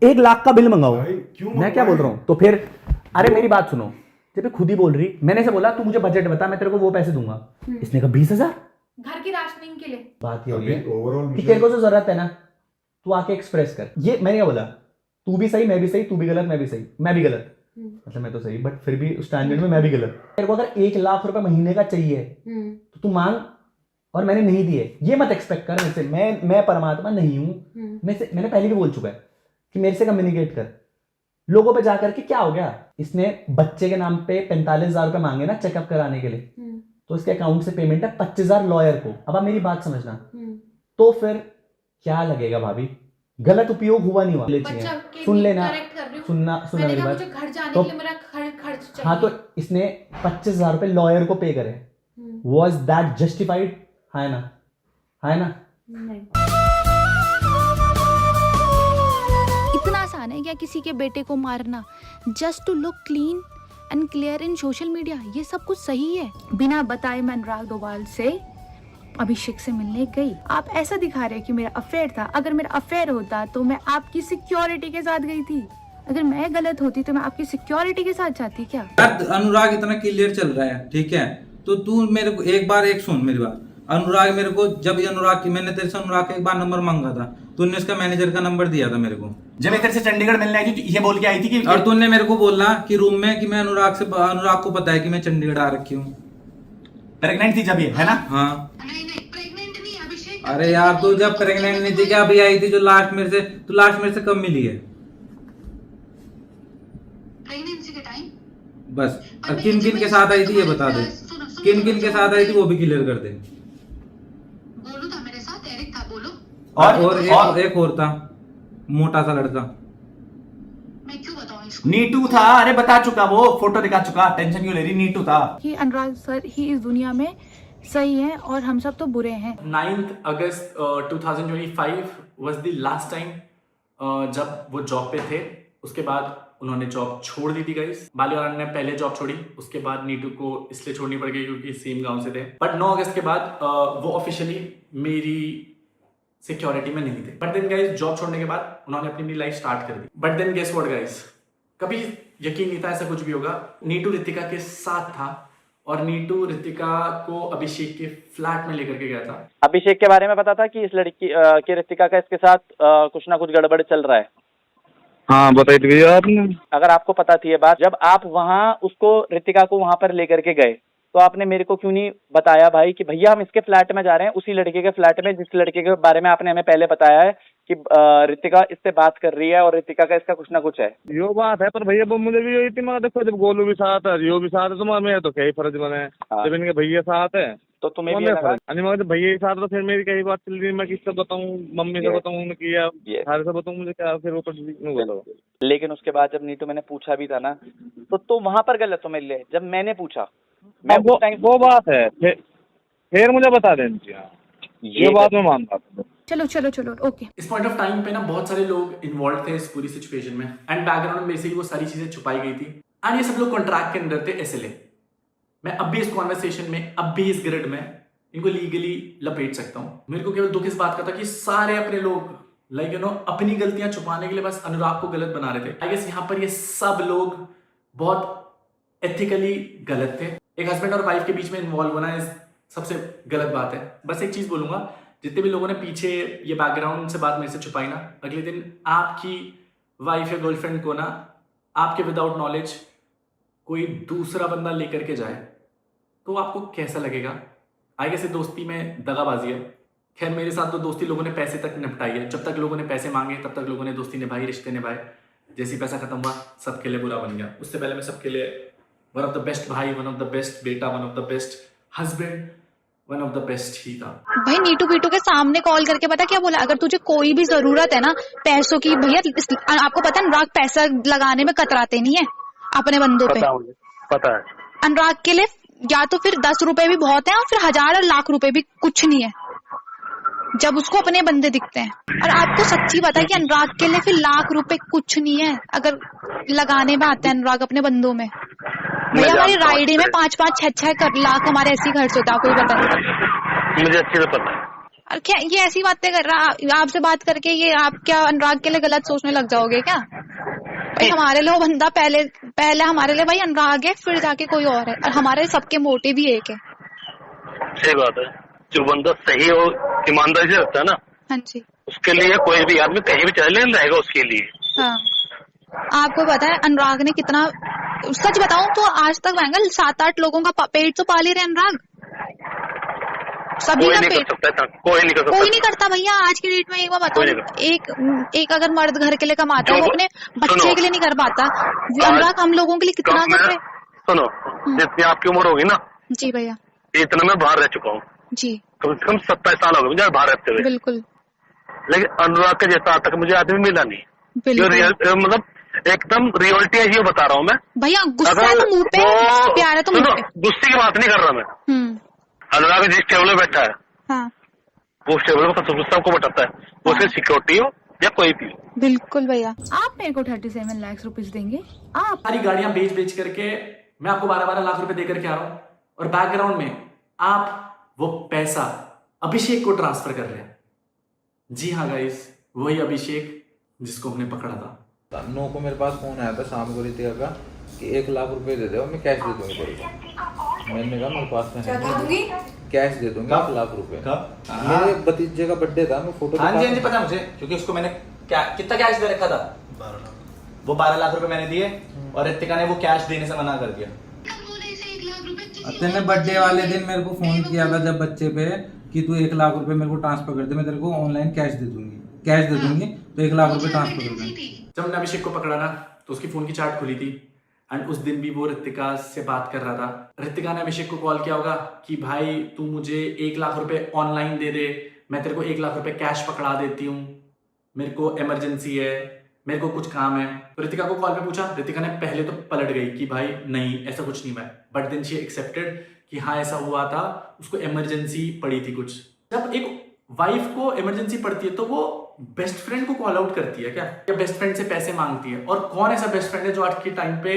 Speaker 11: 1 लाख का बिल मंगाओ,
Speaker 7: क्यों
Speaker 11: मैं क्या बोल रहा हूँ? तो फिर अरे मेरी बात सुनो, जब खुद ही बोल रही, मैंने से बोला तू मुझे बजट बता, मैं तेरे को वो पैसे दूंगा। इसने कहा 20,000
Speaker 6: घर की राशनिंग के लिए।
Speaker 11: बात ये हो रही है
Speaker 7: ओवरऑल
Speaker 11: कि तेरे को जो जरूरत है ना, तू आके एक्सप्रेस कर। ये मैंने क्या बोला, तू भी सही मैं भी सही, तू भी गलत मैं भी सही, मैं भी गलत, मतलब मैं तो सही बट फिर भी स्टैंडर्ड में मैं भी गलत। तेरे को अगर 1 लाख रुपए महीने का चाहिए तो तू मांग, और मैंने नहीं दिए ये मत एक्सपेक्ट कर मेरे से। मैं परमात्मा नहीं हूं, मैंने पहले भी बोल चुका है कि मेरे से कम्युनिकेट कर। लोगों पे जाकर के क्या हो गया, इसने बच्चे के नाम पे 45,000 रुपए मांगे ना चेकअप कराने के लिए, तो इसके अकाउंट से पेमेंट है 25,000 लॉयर को। अब आप मेरी बात समझना, तो फिर क्या लगेगा भाभी? गलत उपयोग हुआ नहीं हुआ? सुन लेना, सुनना मेरी बात।
Speaker 6: घर जाने
Speaker 11: तो
Speaker 6: के लिए मेरा खर्च चाहिए।
Speaker 11: हाँ, तो इसने 25,000 रुपए लॉयर को पे करे, वॉज दैट जस्टिफाइड? है ना?
Speaker 6: नहीं।
Speaker 1: इतना आसान है क्या किसी के बेटे को मारना just to look clean and clear in social media? ये सब कुछ सही है? बिना बताए मैं अनुराग डोभाल से अभिषेक से मिलने गई। आप ऐसा दिखा रहे कि मेरा अफेयर था। अगर मेरा अफेयर होता तो मैं आपकी सिक्योरिटी के साथ गई थी। अगर मैं गलत होती तो मैं आपकी सिक्योरिटी के साथ जाती क्या?
Speaker 5: अनुराग इतना क्लियर चल रहा है, ठीक है, तो तू मेरे को एक सुन मेरी बात। अनुराग मेरे को मैंने तेरे से अनुराग का एक बार नंबर मांगा था, तूने उसका मैनेजर का नंबर दिया था मेरे को।
Speaker 9: जब मैं तेरे से चंडीगढ़ मिलने आई थी ये बोल के आई थी कि,
Speaker 5: और तूने मेरे को बोला कि रूम में कि मैं अनुराग को पता है कि मैं चंडीगढ़ आ रखी हूँ।
Speaker 9: प्रेग्नेंट थी जब ये, है ना?
Speaker 5: हाँ। अरे यार, तू जब प्रेग्नेंट नहीं थी क्या, अभी आई थी जो लास्ट मेरे से कब मिली है? बस। और किन किन के साथ आई थी ये बता दे, किन किन के साथ आई थी वो भी क्लियर कर दे।
Speaker 10: बोलो था मेरे साथ, एरिक था, बोलो।
Speaker 5: और एक और था, मोटा सा लड़का।
Speaker 10: मैं क्यों बताऊं इसको?
Speaker 9: नीटू था, अरे बता चुका, वो फोटो दिखा चुका, टेंशन क्यों ले रही, नीटू था।
Speaker 1: कि अनुराग सर ही इस दुनिया में सही है और हम सब तो बुरे हैं।
Speaker 2: 9th August 2025 was the last time जब वो जॉब पे थे। उसके बाद उन्होंने जॉब छोड़ दी थी गाइस। बालीवाल ने पहले जॉब छोड़ी, उसके बाद नीटू को इसलिए छोड़नी पड़ गई क्योंकि सेम गांव से थे। बट 9 अगस्त के बाद वो ऑफिशियली मेरी सिक्योरिटी में नहीं थे। बट देन गाइस जॉब छोड़ने के बाद उन्होंने अपनी नई लाइफ स्टार्ट कर दी। But then guess what guys, कभी यकीन नहीं था ऐसा कुछ भी होगा। नीटू रितिका के साथ था और नीटू रितिका को अभिषेक के फ्लैट में लेकर के गया था।
Speaker 9: अभिषेक के बारे में पता था कि इस लड़की की रितिका का इसके साथ कुछ ना कुछ गड़बड़ चल रहा है।
Speaker 4: हाँ बताई थी भैया आपने।
Speaker 9: अगर आपको पता थी ये बात, जब आप वहाँ उसको रितिका को वहां पर लेकर के गए तो आपने मेरे को क्यों नहीं बताया भाई कि भैया हम इसके फ्लैट में जा रहे हैं, उसी लड़के के फ्लैट में जिस लड़के के बारे में आपने हमें पहले बताया है कि रितिका इससे बात कर रही है और रितिका का इसका कुछ ना कुछ है।
Speaker 4: यो बात है, पर भैया वो मुझे भी यही थी, मगर देखो जब गोलू भी साथ है, रियो भी साथ है, तो मैं तो क्या ही फर्ज बने। जब इनके भैया साथ है
Speaker 9: तो तुम्हें भी लगा
Speaker 4: मगर जब भैया के साथ तो फिर मेरी कई बात चल रही है, मैं किससे बताऊँ, मम्मी से बताऊँ कि या सारे से बताऊँ, मुझे क्या फिर ऊपर बोलो।
Speaker 9: लेकिन उसके बाद जब नीटू मैंने पूछा भी था ना, तो वहां पर गलत तो मेरे लिए जब मैंने पूछा, मैं
Speaker 4: वो बात है, फिर मुझे बता दें, ये बात मैं मानता हूँ।
Speaker 1: चलो चलो चलो ओके।
Speaker 2: इस पॉइंट ऑफ टाइम पे ना बहुत सारे लोग इन्वॉल्व थे इस पूरी सिचुएशन में एंड बैकग्राउंड में से ही वो सारी चीजें छुपाई गई थी एंड ये सब लोग कॉन्ट्रैक्ट के अंदर थे SLA। मैं अब भी इस कॉन्वर्सेशन में, अब भी इस ग्रिड में इनको लीगली लपेट सकता हूँ। मेरे को केवल दुख इस बात का था कि सारे अपने लोग लाइक यू नो अपनी गलतियां छुपाने के लिए बस अनुराग को गलत बना रहे थे। आई गेस यहाँ पर ये सब लोग बहुत एथिकली गलत थे। एक हस्बैंड और वाइफ के बीच में इन्वॉल्व होना इस सबसे गलत बात है। बस एक चीज बोलूंगा, जितने भी लोगों ने पीछे ये बैकग्राउंड से बात मेरे से छुपाई ना, अगले दिन आपकी वाइफ या गर्लफ्रेंड को ना आपके विदाउट नॉलेज कोई दूसरा बंदा लेकर के जाए तो आपको कैसा लगेगा? आई गेस दोस्ती में दगाबाजी है। खैर मेरे साथ तो दोस्ती लोगों ने पैसे तक निपटाई है। जब तक लोगों ने पैसे मांगे तब तक लोगों ने दोस्ती निभाई, रिश्ते निभाए। जैसे ही पैसा खत्म हुआ सबके लिए बुरा बन गया। उससे पहले मैं सबके लिए वन ऑफ द बेस्ट भाई, वन ऑफ द बेस्ट बेटा, one of the best husband, one of the best ही था।
Speaker 6: भाई नीटू पीटू के सामने कॉल करके पता क्या बोला, अगर तुझे कोई भी जरूरत है ना पैसों की, भैया आपको पता है अनुराग पैसा लगाने में कतराते नहीं है अपने बंदों पे।
Speaker 4: पता है
Speaker 6: अनुराग के लिए या तो फिर 10 रुपए भी बहुत है और फिर 1000 और लाख रुपए भी कुछ नहीं है जब उसको अपने बंदे दिखते हैं। और आपको सच्ची पता है कि अनुराग के लिए फिर लाख रुपए कुछ नहीं है अगर लगाने में आते हैं अनुराग अपने बंदों में। भैया हमारी राइडी में 5-5, 6-6 लाख हमारे ऐसे ही खर्च होता है, कोई पता नहीं।
Speaker 4: मुझे अच्छे से पता है।
Speaker 6: और क्या ये ऐसी बातें कर रहा, आपसे बात करके ये आप क्या अनुराग के लिए गलत सोचने लग जाओगे क्या? भाई हमारे लिए वो बंदा पहले हमारे लिए भाई अनुराग है, फिर जाके कोई और है, और हमारे सबके मोटिव भी एक है।
Speaker 4: सही बात है, जो बंदा सही और ईमानदारी से रखता है ना,
Speaker 6: हाँ जी,
Speaker 4: उसके लिए कोई भी आदमी कहीं भी चले रहेगा उसके लिए।
Speaker 6: हाँ आपको पता है अनुराग ने कितना, सच बताऊं तो आज तक महंगा 7-8 लोगों का पेट तो पाल ही रहे अनुराग। सभी का पेट
Speaker 4: कोई नहीं
Speaker 6: करता भैया आज की डेट में। एक बार बताओ, एक अगर मर्द घर के लिए कमाता है वो अपने बच्चे के लिए नहीं कर पाता, अनुराग हम लोगों के लिए कितना कर रहे।
Speaker 4: सुनो, जितनी आपकी उम्र होगी ना
Speaker 6: जी भैया,
Speaker 4: इतना मैं बाहर रह चुका हूँ
Speaker 6: जी,
Speaker 4: कम से कम 27 साल हो गए मुझे बाहर रहते हुए।
Speaker 6: बिल्कुल।
Speaker 4: लेकिन अनुराग के जैसा आज तक मुझे आदमी मिला नहीं, मतलब एकदम रियलिटी है, ये बता रहा हूँ मैं
Speaker 6: भैया। गुस्सा है तो मुंह पे, प्यार है तो मुंह पे।
Speaker 4: गुस्से की बात नहीं कर रहा मैं। अनुराग जिस टेबल में बैठा है,
Speaker 6: हाँ,
Speaker 4: वो उस टेबल पर सबको बताता है, वो सिर्फ सिक्योरिटी हो या कोई भी हो।
Speaker 1: बिल्कुल भैया। आप मेरे को 37 लाख रुपीस देंगे? आप
Speaker 2: सारी गाड़ियां बेच करके मैं आपको 12-12 लाख रुपए देकर के आ रहा हूं और बैकग्राउंड में आप वो पैसा अभिषेक को ट्रांसफर कर रहे हैं। जी हाँ गाइस, वही अभिषेक जिसको हमने पकड़ा था।
Speaker 5: 9 को मेरे पास फोन आया था शाम को रितिका का कि 1 लाख रुपए दे दो, मैं कैश दे दूंगी तेरे को। मैंने कहा मेरे पास में है, कैश दे दूंगा 1 लाख रुपए। मेरे भतीजे का बर्थडे था, मैं फोटो।
Speaker 9: हाँ जी पता मुझे, क्योंकि उसको मैंने कितना कैश दे रखा था, 12 लाख। वो 12 लाख रुपए मैंने दिए और रितिका ने वो कैश देने से मना कर दिया।
Speaker 5: तेने बर्थडे वाले दिन मेरे को फोन किया था जब बच्चे पे कि तू 1 लाख रुपए मेरे को ट्रांसफर कर दे, मैं तेरे को ऑनलाइन कैश दे दूंगी तो 1 लाख रुपए ट्रांसफर कर दे।
Speaker 2: जब हमने अभिषेक को पकड़ा ना तो उसकी फोन की चार्ट खुली थी एंड उस दिन भी वो रितिका से बात कर रहा था। रितिका ने अभिषेक को कॉल किया होगा कि भाई तू मुझे 1 लाख रुपए ऑनलाइन दे दे, मैं तेरे को 1 लाख रुपए कैश पकड़ा देती हूँ, मेरे को इमरजेंसी है, मेरे को कुछ काम है। तो रितिका को कॉल पे पूछा, रितिका ने पहले तो पलट गई कि भाई नहीं ऐसा कुछ नहीं है, बट देन शी एक्सेप्टेड कि हाँ ऐसा हुआ था, उसको इमरजेंसी पड़ी थी कुछ। जब एक वाइफ को इमरजेंसी पड़ती है तो वो बेस्ट फ्रेंड को कॉल आउट करती है क्या, या बेस्ट फ्रेंड से पैसे मांगती है? और कौन ऐसा बेस्ट फ्रेंड है जो आज के टाइम पे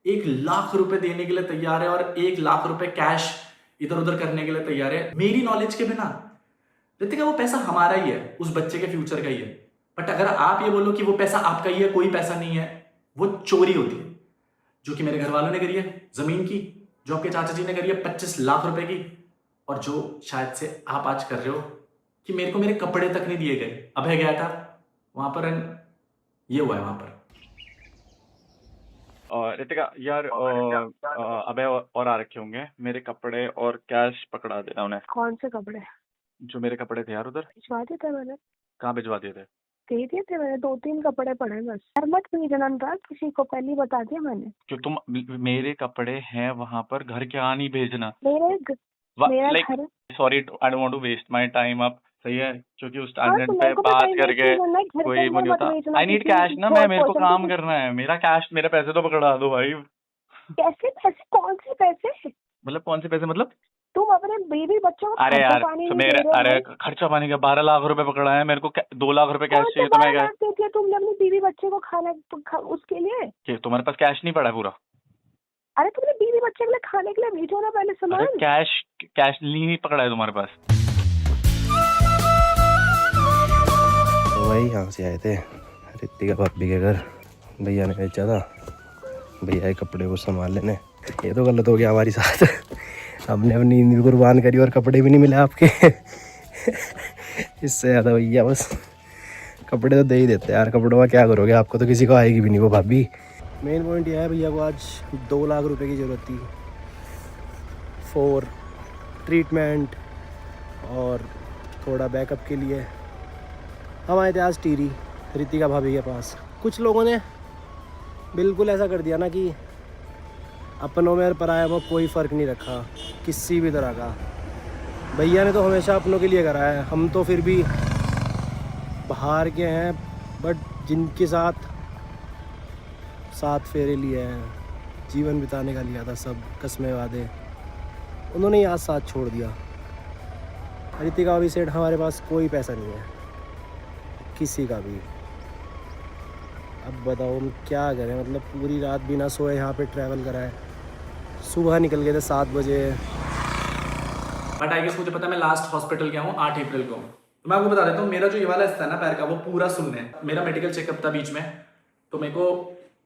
Speaker 2: 1 लाख रुपए देने के लिए तैयार है और 1 लाख रुपए कैश इधर उधर करने के लिए तैयार है? मेरी नॉलेज के बिना रितिका वो पैसा हमारा ही है, उस बच्चे के फ्यूचर का ही है। बट अगर आप ये बोलो कि वो पैसा आपका ही है, कोई पैसा नहीं है, वो चोरी होती है, जो कि मेरे घर वालों ने करी है जमीन की, जो आपके चाचा जी ने करी है 25 लाख रुपए की, और जो शायद से आप आज कर रहे हो कि मेरे को मेरे कपड़े तक नहीं दिए गए। अभय गया था वहां पर, ये हुआ है वहां पर।
Speaker 4: रितिका यार अबे और आ रखे होंगे, मेरे कपड़े और कैश पकड़ा देना उन्हें।
Speaker 8: कौन से कपड़े?
Speaker 4: जो मेरे कपड़े थे यार उधर।
Speaker 8: भिजवा दिए थे मैंने।
Speaker 4: कहाँ भिजवा दिए थे?
Speaker 8: दे दिए थे मैंने, 2-3 कपड़े पड़े बस। यार मत भेजना अनुराग, किसी को पहले ही बता दिया मैंने।
Speaker 4: क्यों तुम मेरे कपड़े हैं वहां पर, घर के आ नहीं भेजना।
Speaker 8: मेरा घर।
Speaker 4: Sorry I don't want to waste my time. आप सही है, क्योंकि उस स्टैंडर्ड पे बात करके कोई वो नहीं होता। आई नीड कैश ना, मेरे को काम करना है, मेरा कैश, मेरे पैसे तो पकड़ा दो भाई।
Speaker 8: कैसे पैसे? कौन से पैसे?
Speaker 4: मतलब कौन से पैसे? मतलब
Speaker 8: तुम अपने बेबी बच्चों को
Speaker 4: अरे यार अरे खर्चा पानी का 12 लाख रुपए पकड़ा है, मेरे को 2 लाख रुपए कैश चाहिए। तो मैं क्या
Speaker 8: तुमने अपनी बीवी बच्चे को खाना उसके लिए?
Speaker 4: कि तुम्हारे पास कैश नहीं पड़ा पूरा?
Speaker 8: अरे तुमने बीवी बच्चे के लिए खाने के लिए भेजो ना पहले सामान।
Speaker 4: कैश नहीं पकड़ा है तुम्हारे पास?
Speaker 12: तो भाई यहाँ से आए थे रितिका भाभी के घर, भैया ने भेजा था भैया के कपड़े को संभाल लेने। ये तो गलत हो गया हमारे साथ, हमने अपनी नींद कुर्बान करी और कपड़े भी नहीं मिले आपके। इससे ज़्यादा भैया बस कपड़े तो दे ही देते यार, कपड़ों का क्या करोगे, आपको तो किसी को आएगी भी नहीं वो भाभी। मेन पॉइंट यह है भैया को आज 2 लाख रुपए की ज़रूरत थी फॉर ट्रीटमेंट और थोड़ा बैकअप के लिए। हम आए थे आज टीरी रितिका भाभी के पास। कुछ लोगों ने बिल्कुल ऐसा कर दिया ना कि अपनों में और पराया में कोई फ़र्क नहीं रखा किसी भी तरह का। भैया ने तो हमेशा अपनों के लिए करा है, हम तो फिर भी बाहर के हैं, बट जिनके साथ 7 फेरे लिए हैं, जीवन बिताने का लिया था सब कसमें वादे, उन्होंने ही आज साथ छोड़ दिया। रितिका भाभी सेठ हमारे पास कोई पैसा नहीं है किसी का भी। अब बताओ हम क्या करें, मतलब पूरी रात बिना सोए यहाँ पे ट्रैवल करा है, सुबह निकल गए थे 7 बजे।
Speaker 2: बट आई गेस मुझे पता है मैं लास्ट हॉस्पिटल गया हूँ 8 अप्रैल को। तो मैं आपको बता देता हूँ, मेरा जो ये वाला हिस्सा है ना पैर का, वो पूरा सुनने है। मेरा मेडिकल चेकअप था बीच में, तो मेरे को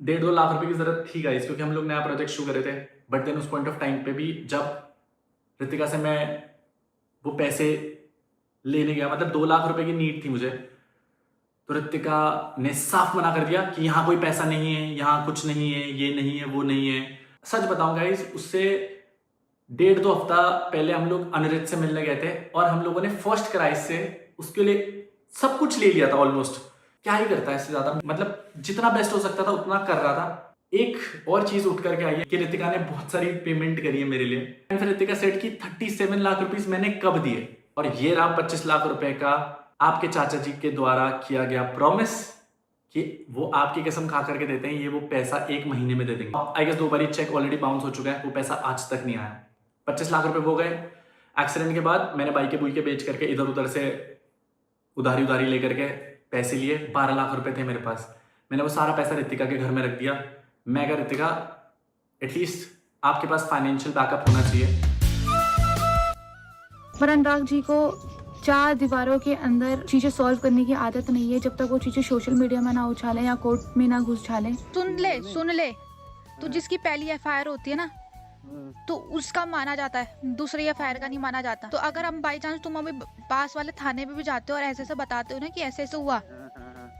Speaker 2: 1.5-2 लाख रुपए की जरूरत थी गाइस, क्योंकि हम लोग नया प्रोजेक्ट शुरू करे थे। बट देन उस पॉइंट ऑफ टाइम पे भी जब रितिका से मैं वो पैसे लेने गया, मतलब 2 लाख रुपए की नीड थी मुझे, तो रितिका ने साफ मना कर दिया कि यहाँ कोई पैसा नहीं है, यहाँ कुछ नहीं है, ये नहीं है, वो नहीं है। सच बताऊं गाइस, उससे 1.5-2 हफ्ता पहले हम लोग अनिरुद्ध से मिलने गए थे और हम लोगों ने फर्स्ट क्राइस से उसके लिए सब कुछ ले लिया था ऑलमोस्ट। क्या ही करता है इससे ज्यादा, मतलब जितना बेस्ट हो सकता था उतना कर रहा था। एक और चीज उठ करके आई है कि रितिका ने बहुत सारी पेमेंट करी है मेरे लिए। फिर रितिका सेठ की 37 लाख रुपीज मैंने कब दिए, और ये रहा 25 लाख रुपए का आपके चाचा जी के द्वारा किया गया प्रॉमिस कि वो आपकी कसम खा करके देते हैं, ये वो पैसा 1 महीने में दे देंगे। आई गेस 2 बार चेक ऑलरेडी बाउंस हो चुका है, वो पैसा आज तक नहीं आया। 25 लाख रुपए हो गए। एक्सीडेंट के बाद मैंने बाइके बुइके बेच करके इधर उधर से उधारी लेकर के पैसे लिए। 12 लाख रुपए थे मेरे पास, मैंने वो सारा पैसा रितिका के घर में रख दिया। मैं कहा रितिका एटलीस्ट आपके पास फाइनेंशियल बैकअप होना चाहिए।
Speaker 1: पर अनुराग जी को 4 दीवारों के अंदर चीजें सॉल्व करने की आदत नहीं है, जब तक वो चीजें सोशल मीडिया में ना उछालें या कोर्ट में ना घुस डालें।
Speaker 6: सुन ले तो जिसकी पहली एफआईआर होती है ना, तो उसका माना जाता है, दूसरी एफआईआर का नहीं माना जाता। तो अगर हम बाई चांस तुम अभी पास वाले थाने पे भी जाते हो और ऐसे बताते हो ना कि ऐसे हुआ,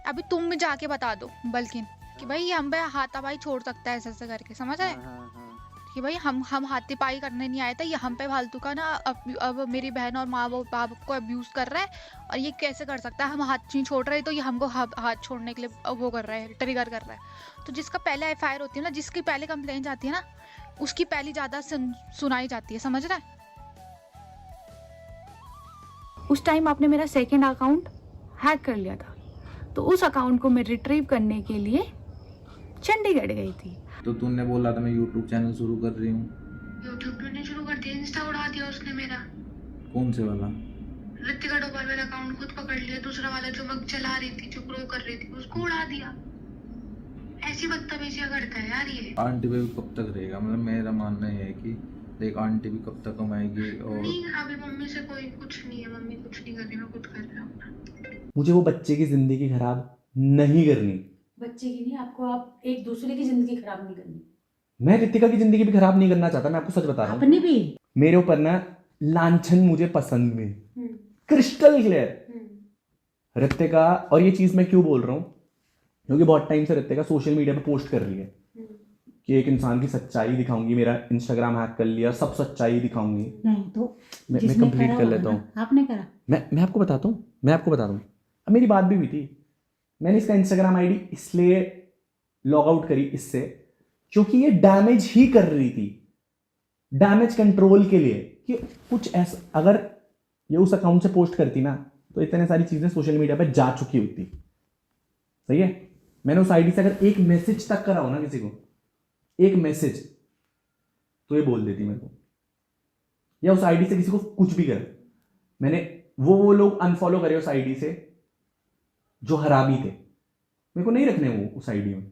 Speaker 6: अभी तुम भी जाके बता दो बल्कि कि भाई हम हाथापाई छोड़ सकता है ऐसे करके, समझ आए? कि भाई हम हाथी पाई करने नहीं आए थे, ये हम पे फालतू का ना अब मेरी बहन और माँ बाप को अब्यूज कर रहा है और ये कैसे कर सकता है, हम हाथ नहीं छोड़ रहे तो ये हमको हाथ छोड़ने के लिए वो कर रहा है, ट्रिगर कर रहा है। तो जिसका पहले FIR होती है ना, जिसकी पहले कंप्लेंट जाती है ना, उसकी पहली ज़्यादा सुनाई जाती है, समझ रहा है?
Speaker 1: उस टाइम आपने मेरा सेकंड अकाउंट हैक कर लिया था, तो उस अकाउंट को मैं रिट्रीव करने के लिए चंडीगढ़ गई थी।
Speaker 5: तो तूने बोला था मैं यूट्यूब चैनल शुरू कर रही हूँ।
Speaker 10: यूट्यूब मैंने शुरू कर दिया, इंस्टा उड़ा दिया उसने मेरा।
Speaker 5: कौन से वाला?
Speaker 10: ऋतिका डोभाल वाला अकाउंट खुद पकड़ लिया, दूसरा वाला जो मैं चला रही थी, जो ग्रो कर रही थी, उसको उड़ा दिया। ऐसी बदतमीजियां करता है यार ये।
Speaker 5: आंटी पे भी कब तक रहेगा? मतलब मेरा मानना ये है कि देख आंटी भी कब तक कमाएगी। और
Speaker 10: नहीं, अभी मम्मी से कोई कुछ नहीं है, मम्मी कुछ नहीं कर रही, मैं खुद कर रहा हूँ।
Speaker 11: मुझे वो बच्चे की जिंदगी खराब नहीं करनी।
Speaker 13: बच्चे की नहीं, आपको आप एक दूसरे की जिंदगी खराब नहीं करनी।
Speaker 11: मैं ऋतिका की जिंदगी भी खराब नहीं करना चाहता, मैं आपको सच बता रहा हूँ।
Speaker 13: अपनी भी
Speaker 11: मेरे ऊपर ना लांछन मुझे पसंद नहीं, क्रिस्टल क्लियर। ऋतिका, और ये चीज मैं क्यों बोल रहा हूँ, क्योंकि बहुत टाइम से ऋतिका सोशल मीडिया पे पोस्ट कर रही है कि एक इंसान की सच्चाई दिखाऊंगी, मेरा इंस्टाग्राम हैक कर लिया, सब सच्चाई दिखाऊंगी।
Speaker 13: नहीं तो
Speaker 11: मैं कंप्लीट कर लेता हूँ।
Speaker 13: आपने करा।
Speaker 11: मैं आपको बताता हूँ, अब मेरी बात भी हुई थी। मैंने इसका इंस्टाग्राम आईडी इसलिए लॉग आउट करी इससे, क्योंकि ये डैमेज ही कर रही थी, डैमेज कंट्रोल के लिए। कि कुछ ऐसा अगर ये उस अकाउंट से पोस्ट करती ना, तो इतने सारी चीजें सोशल मीडिया पे जा चुकी होती। सही है? मैंने उस आईडी से अगर एक मैसेज तक करा हो ना किसी को, एक मैसेज, तो ये बोल देती मेरे को, या उस आईडी से किसी को कुछ भी कर। मैंने वो लोग अनफॉलो करे उस आईडी से जो हरामी थे, मेरे को नहीं रखने वो उस आईडी में।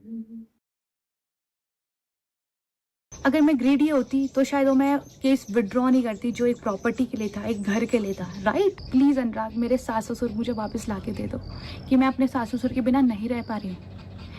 Speaker 1: अगर मैं ग्रेडी होती तो शायद वो मैं केस विड्रॉ नहीं करती, जो एक प्रॉपर्टी के लिए था, एक घर के लिए था। राइट? प्लीज़ अनुराग, मेरे सास ससुर मुझे वापस ला के दे दो, कि मैं अपने सास ससुर के बिना नहीं रह पा रही हूँ।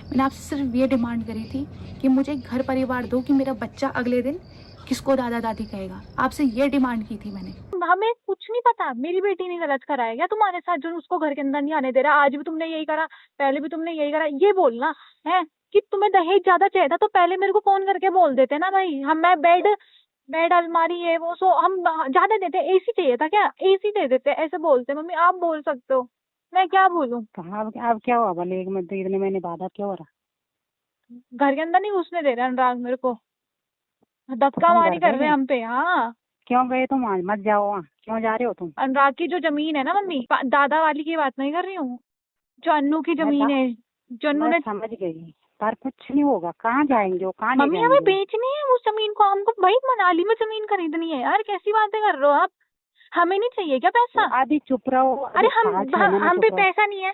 Speaker 1: मैंने आपसे सिर्फ ये डिमांड करी थी कि मुझे एक घर परिवार दो, कि मेरा बच्चा अगले दिन किसको दादा दादी कहेगा। आपसे ये डिमांड की थी मैंने।
Speaker 6: हमें कुछ नहीं पता, मेरी बेटी ने गलत करा है क्या तुम्हारे साथ, जो उसको घर के अंदर नहीं आने दे रहा? आज भी तुमने यही करा, पहले भी तुमने यही करा। ये बोलना है कि तुम्हें दहेज ज्यादा चाहिए था तो पहले मेरे को फोन करके बोल देते ना भाई। मैं बेड अलमारी है वो, सो हम ज्यादा देते। AC चाहिए था क्या? AC दे देते, ऐसे बोलते। मम्मी आप बोल सकते हो, मैं क्या बोलूं?
Speaker 13: अब क्या हुआ भले एक महीने इतने महीने बाद अब क्या हो रहा?
Speaker 6: घर के अंदर नहीं घुसने दे रहे अनुराग मेरे को, धक्का मारी कर रहे हैं हम पे। हाँ,
Speaker 13: क्यों गए तुम? आज मत जाओ वहाँ, क्यों जा रहे हो तुम?
Speaker 6: अनुराग की जो जमीन है ना मम्मी, दादा वाली की बात नहीं कर रही हूँ, जो अन्नू की जमीन है, जो अन्नू ने।
Speaker 13: समझ गई, पर कुछ नहीं होगा। कहाँ जाएंगे वो? कहाँ
Speaker 6: मम्मी हमें बेचनी है उस जमीन को, हमको भाई मनाली में जमीन खरीदनी है। यार कैसी बातें कर रहे हो आप? हमें नहीं चाहिए क्या पैसा?
Speaker 13: अभी चुप रहो।
Speaker 6: अरे हम पे पैसा नहीं है,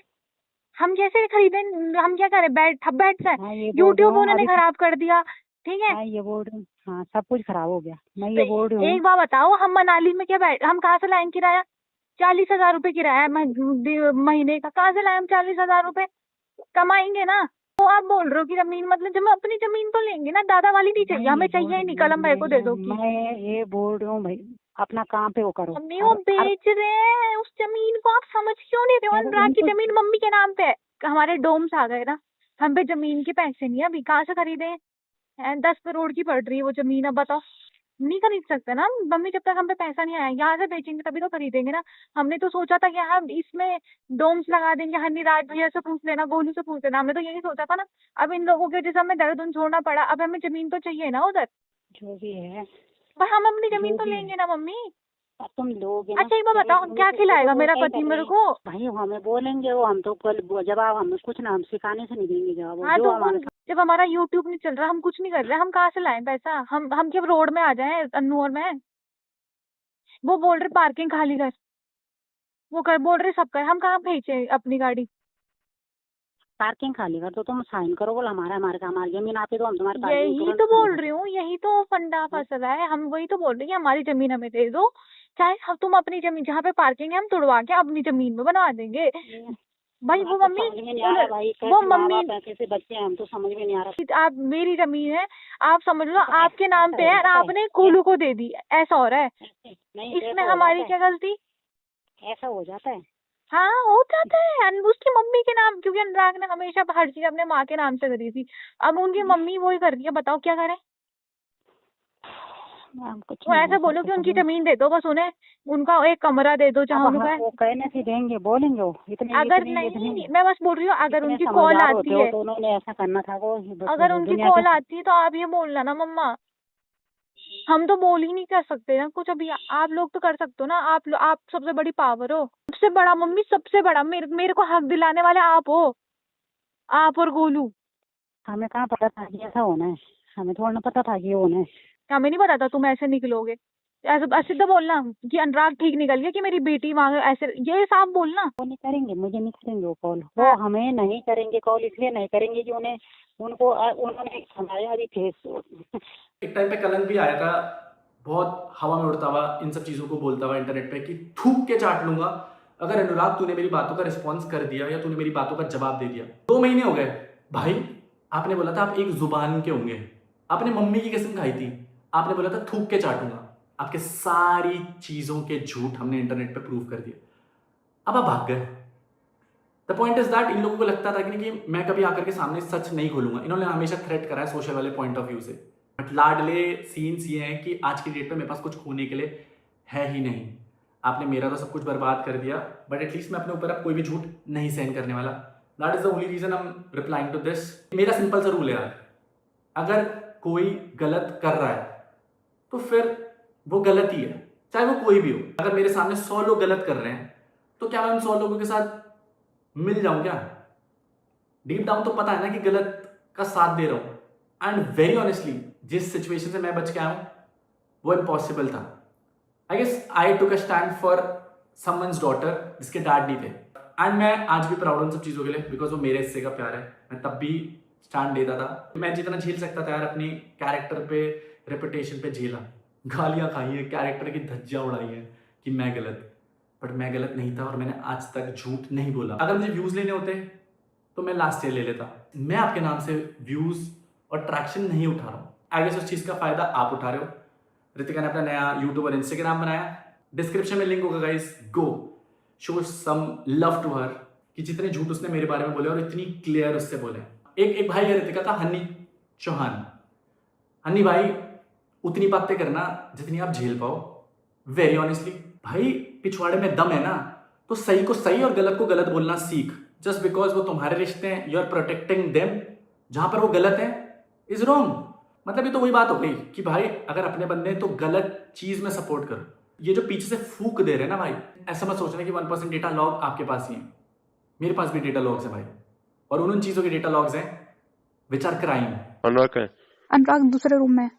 Speaker 6: हम जैसे खरीदे, हम क्या करें? बैठ से यूट्यूब उन्होंने खराब कर दिया, ठीक है?
Speaker 13: ये बोल रही हूँ, हाँ सब कुछ खराब हो गया। मैं ये बोल रही हूँ,
Speaker 6: एक बार बताओ, हम मनाली में क्या हम कहाँ से लाएंगे किराया? 40,000 रुपए किराया है महीने का। कहाँ से लाए हम 40,000 रुपए? कमाएंगे ना। तो आप बोल रहे हो कि जमीन, मतलब जब हम अपनी जमीन तो लेंगे ना, दादा वाली नहीं चाहिए हमें, चाहिए नहीं। कलम भाई को दे दो।
Speaker 13: मैं ये बोल रही हूँ भाई, अपना काम पे वो करो।
Speaker 6: मम्मी वो बेच रहे हैं उस जमीन को, आप समझ क्यों नहीं रहे हो? अनुराग की जमीन मम्मी के नाम पे है, हमारे डोम्स आ गए ना, हम पे जमीन के पैसे नहीं है अभी। कहाँ से खरीदे? 10 करोड़ की पड़ रही है वो जमीन। अब बताओ, नहीं खरीद सकते ना मम्मी, जब तक हम पे पैसा नहीं आया। यहाँ से बेचेंगे तभी तो खरीदेंगे ना। हमने तो सोचा था कि हम इसमें डोम्स लगा देंगे। हनीराज भैया से पूछ लेना, गोलू से पूछ लेना, हमने तो यही सोचा था ना। अब इन लोगों की वजह से हमें दर्द छोड़ना पड़ा। अब हमें जमीन तो चाहिए ना उधर,
Speaker 13: जो भी है,
Speaker 6: पर हम अपनी जमीन तो लेंगे ना मम्मी।
Speaker 13: तुम लोगे।
Speaker 6: अच्छा एक बार बताओ, क्या खिलाएगा मेरा पति मेरे को?
Speaker 13: भाई हमें बोलेंगे वो, हम तो जवाब हम कुछ ना, हम सिखाने से नहीं देंगे जवाब।
Speaker 6: हाँ तो जब हमारा यूट्यूब नहीं चल रहा, हम कुछ नहीं कर रहे, हम कहाँ से लाएं पैसा? हम क्या रोड में आ जाएं अन्नू और मैं? वो बोल रहे पार्किंग खाली कर, वो बोल रहे सब कर, हम कहाँ भेजे अपनी गाड़ी?
Speaker 13: पार्किंग खाली कर तो तुम साइन करो, बोल हमारे जमीन आती तो हम तुम्हारे।
Speaker 6: यही तो बोल रही हूँ, यही तो फंडा फंसा है। हम वही तो बोल रही है, हमारी जमीन हमें दे दो, चाहे तुम अपनी जमीन जहाँ पे पार्किंग है हम तुड़वा के अपनी जमीन में बनवा देंगे। भाई वो मम्मी, वो मम्मी
Speaker 13: कैसे बच्चे हैं, हम तो समझ में नहीं आ रहा।
Speaker 6: आप, मेरी जमीन है, आप समझ लो आपके नाम पे है, आपने कोलू को दे दी, ऐसा हो रहा है। इसमें हमारी क्या गलती?
Speaker 13: ऐसा हो जाता है।
Speaker 6: हाँ हो जाता है, उसकी मम्मी के नाम, क्योंकि अनुराग ने हमेशा हर चीज अपने माँ के नाम से करी थी। अब उनकी मम्मी वही कर रही है, बताओ क्या करे?
Speaker 13: कुछ
Speaker 6: वो
Speaker 13: नहीं
Speaker 6: ऐसा
Speaker 13: बोल
Speaker 6: बोलो कि
Speaker 13: सकते
Speaker 6: उनकी
Speaker 13: कभी।
Speaker 6: जमीन दे दो बस उन्हें, उनका एक कमरा दे दो जहाँ
Speaker 13: अब
Speaker 6: उनका
Speaker 13: हाँ,
Speaker 6: है।
Speaker 13: वो कहने से देंगे, बोलेंगे वो इतने
Speaker 6: अगर
Speaker 13: इतने
Speaker 6: नहीं, मैं बस बोल रही हूँ अगर
Speaker 13: इतने
Speaker 6: उनकी कॉल
Speaker 13: समझदार
Speaker 6: आती
Speaker 13: होते हो
Speaker 6: है,
Speaker 13: तो उन्होंने ऐसा करना था। वो
Speaker 6: अगर उनकी
Speaker 13: दुनिया
Speaker 6: कॉल
Speaker 13: के
Speaker 6: आती है तो आप ये बोलना ना मम्मा, हम तो बोल ही नहीं कर सकते ना कुछ अभी, आप लोग तो कर सकते हो ना, आप सबसे बड़ी पावर हो, सबसे बड़ा मम्मी, सबसे बड़ा मेरे को हक दिलाने वाले आप हो, आप और गोलू।
Speaker 13: हमें कहाँ पता था कि ऐसा होना है, हमें थोड़ा ना पता था कि ये होना है।
Speaker 6: हमें नहीं पता था तुम ऐसे निकलोगे, ऐसे सीधा बोलना कि अनुराग ठीक निकल गया कि मेरी बेटी मांगे, ऐसे ये साफ बोलना।
Speaker 13: वो नहीं करेंगे, मुझे नहीं करेंगे वो कॉल, वो हमें नहीं करेंगे कॉल, इसलिए नहीं करेंगे कि उन्होंने हमारे अभी फेस
Speaker 9: एक टाइम पे कलंक भी आया था, बहुत हवा में उड़ता हुआ इन सब चीज़ों को बोलता हुआ इंटरनेट पे कि थूक के चाट लूंगा अगर अनुराग तूने मेरी बातों का रिस्पॉन्स कर दिया या तूने मेरी बातों का जवाब दे दिया। 2 महीने हो गए भाई, आपने बोला था आप एक जुबान के होंगे, आपने मम्मी की कसम खाई थी, आपने बोला था थूक के चाटूंगा, आपके सारी चीज़ों के झूठ हमने इंटरनेट पे प्रूव कर दिया, अब आप भाग गए। The point is that in लोगों को लगता था कि मैं कभी आकर के सामने सच नहीं खोलूंगा, इन्होंने हमेशा थ्रेट करा है सोशल वाले पॉइंट ऑफ व्यू से, बट लाडले सीन्स ये हैं कि आज की डेट में मेरे पास कुछ खोने के लिए है ही नहीं। आपने मेरा तो सब कुछ बर्बाद कर दिया, बट एटलीस्ट मैं अपने ऊपर अब कोई भी झूठ नहीं सहन करने वाला। That is the only reason I am replying to this. मेरा सिंपल सा रूल है यार, अगर कोई गलत कर रहा है तो फिर वो गलत ही है, चाहे वो कोई भी हो। अगर मेरे सामने 100 लोग गलत कर रहे हैं तो क्या मैं उन 100 लोगों के साथ मिल जाऊं क्या? डीप डाउन तो पता है ना कि गलत का साथ दे रहा हूं। एंड वेरी ऑनेस्टली जिस सिचुएशन से मैं बच के आया हूं वो इम्पॉसिबल था। I guess I took a stand for someone's daughter जिसके डैड नहीं थे, एंड मैं आज भी प्राउड उन सब चीज़ों के लिए, बिकॉज वो मेरे हिस्से का प्यार है। मैं तब भी स्टैंड देता था, मैं जितना झेल सकता था यार अपनी कैरेक्टर पे, रेपुटेशन पे झेला, गालियाँ खाई हैं, कैरेक्टर की धज्जियाँ उड़ाई हैं कि मैं गलत, बट मैं गलत नहीं था और मैंने आज तक झूठ नहीं बोला। अगर मुझे व्यूज़ लेने होते तो मैं लास्ट ईयर ले लेता। मैं आपके नाम से व्यूज़ और ट्रैक्शन नहीं उठा रहा हूँ। आई गेस उस चीज़ का फ़ायदा आप उठा रहे हो। रितिका ने अपना नया यूट्यूब और इंस्टाग्राम बनाया, डिस्क्रिप्शन में लिंक होगा guys, go show some love to her कि जितने झूठ उसने मेरे बारे में बोले और इतनी क्लियर उससे बोले। एक भाई है रितिका का, हनी चौहान। हनी भाई उतनी बातें करना जितनी आप झेल पाओ। वेरी ऑनेस्टली भाई, पिछवाड़े में दम है ना तो सही को सही और गलत को गलत बोलना सीख। जस्ट बिकॉज वो तुम्हारे रिश्ते हैं, यू आर प्रोटेक्टिंग देम, जहां पर वो गलत है इज रॉन्ग। मतलब ये तो वही बात हो गई कि भाई अगर अपने बंदे हैं तो गलत चीज में सपोर्ट करो। ये जो पीछे से फूक दे रहे हैं ना भाई, ऐसा मत सोचना कि 1% डेटा लॉग आपके पास ही है। मेरे पास भी डेटा लॉग्स है भाई, और उन चीजों के डेटा लॉग्स हैं विच आर क्राइम।
Speaker 6: अनुराग दूसरे रूम में।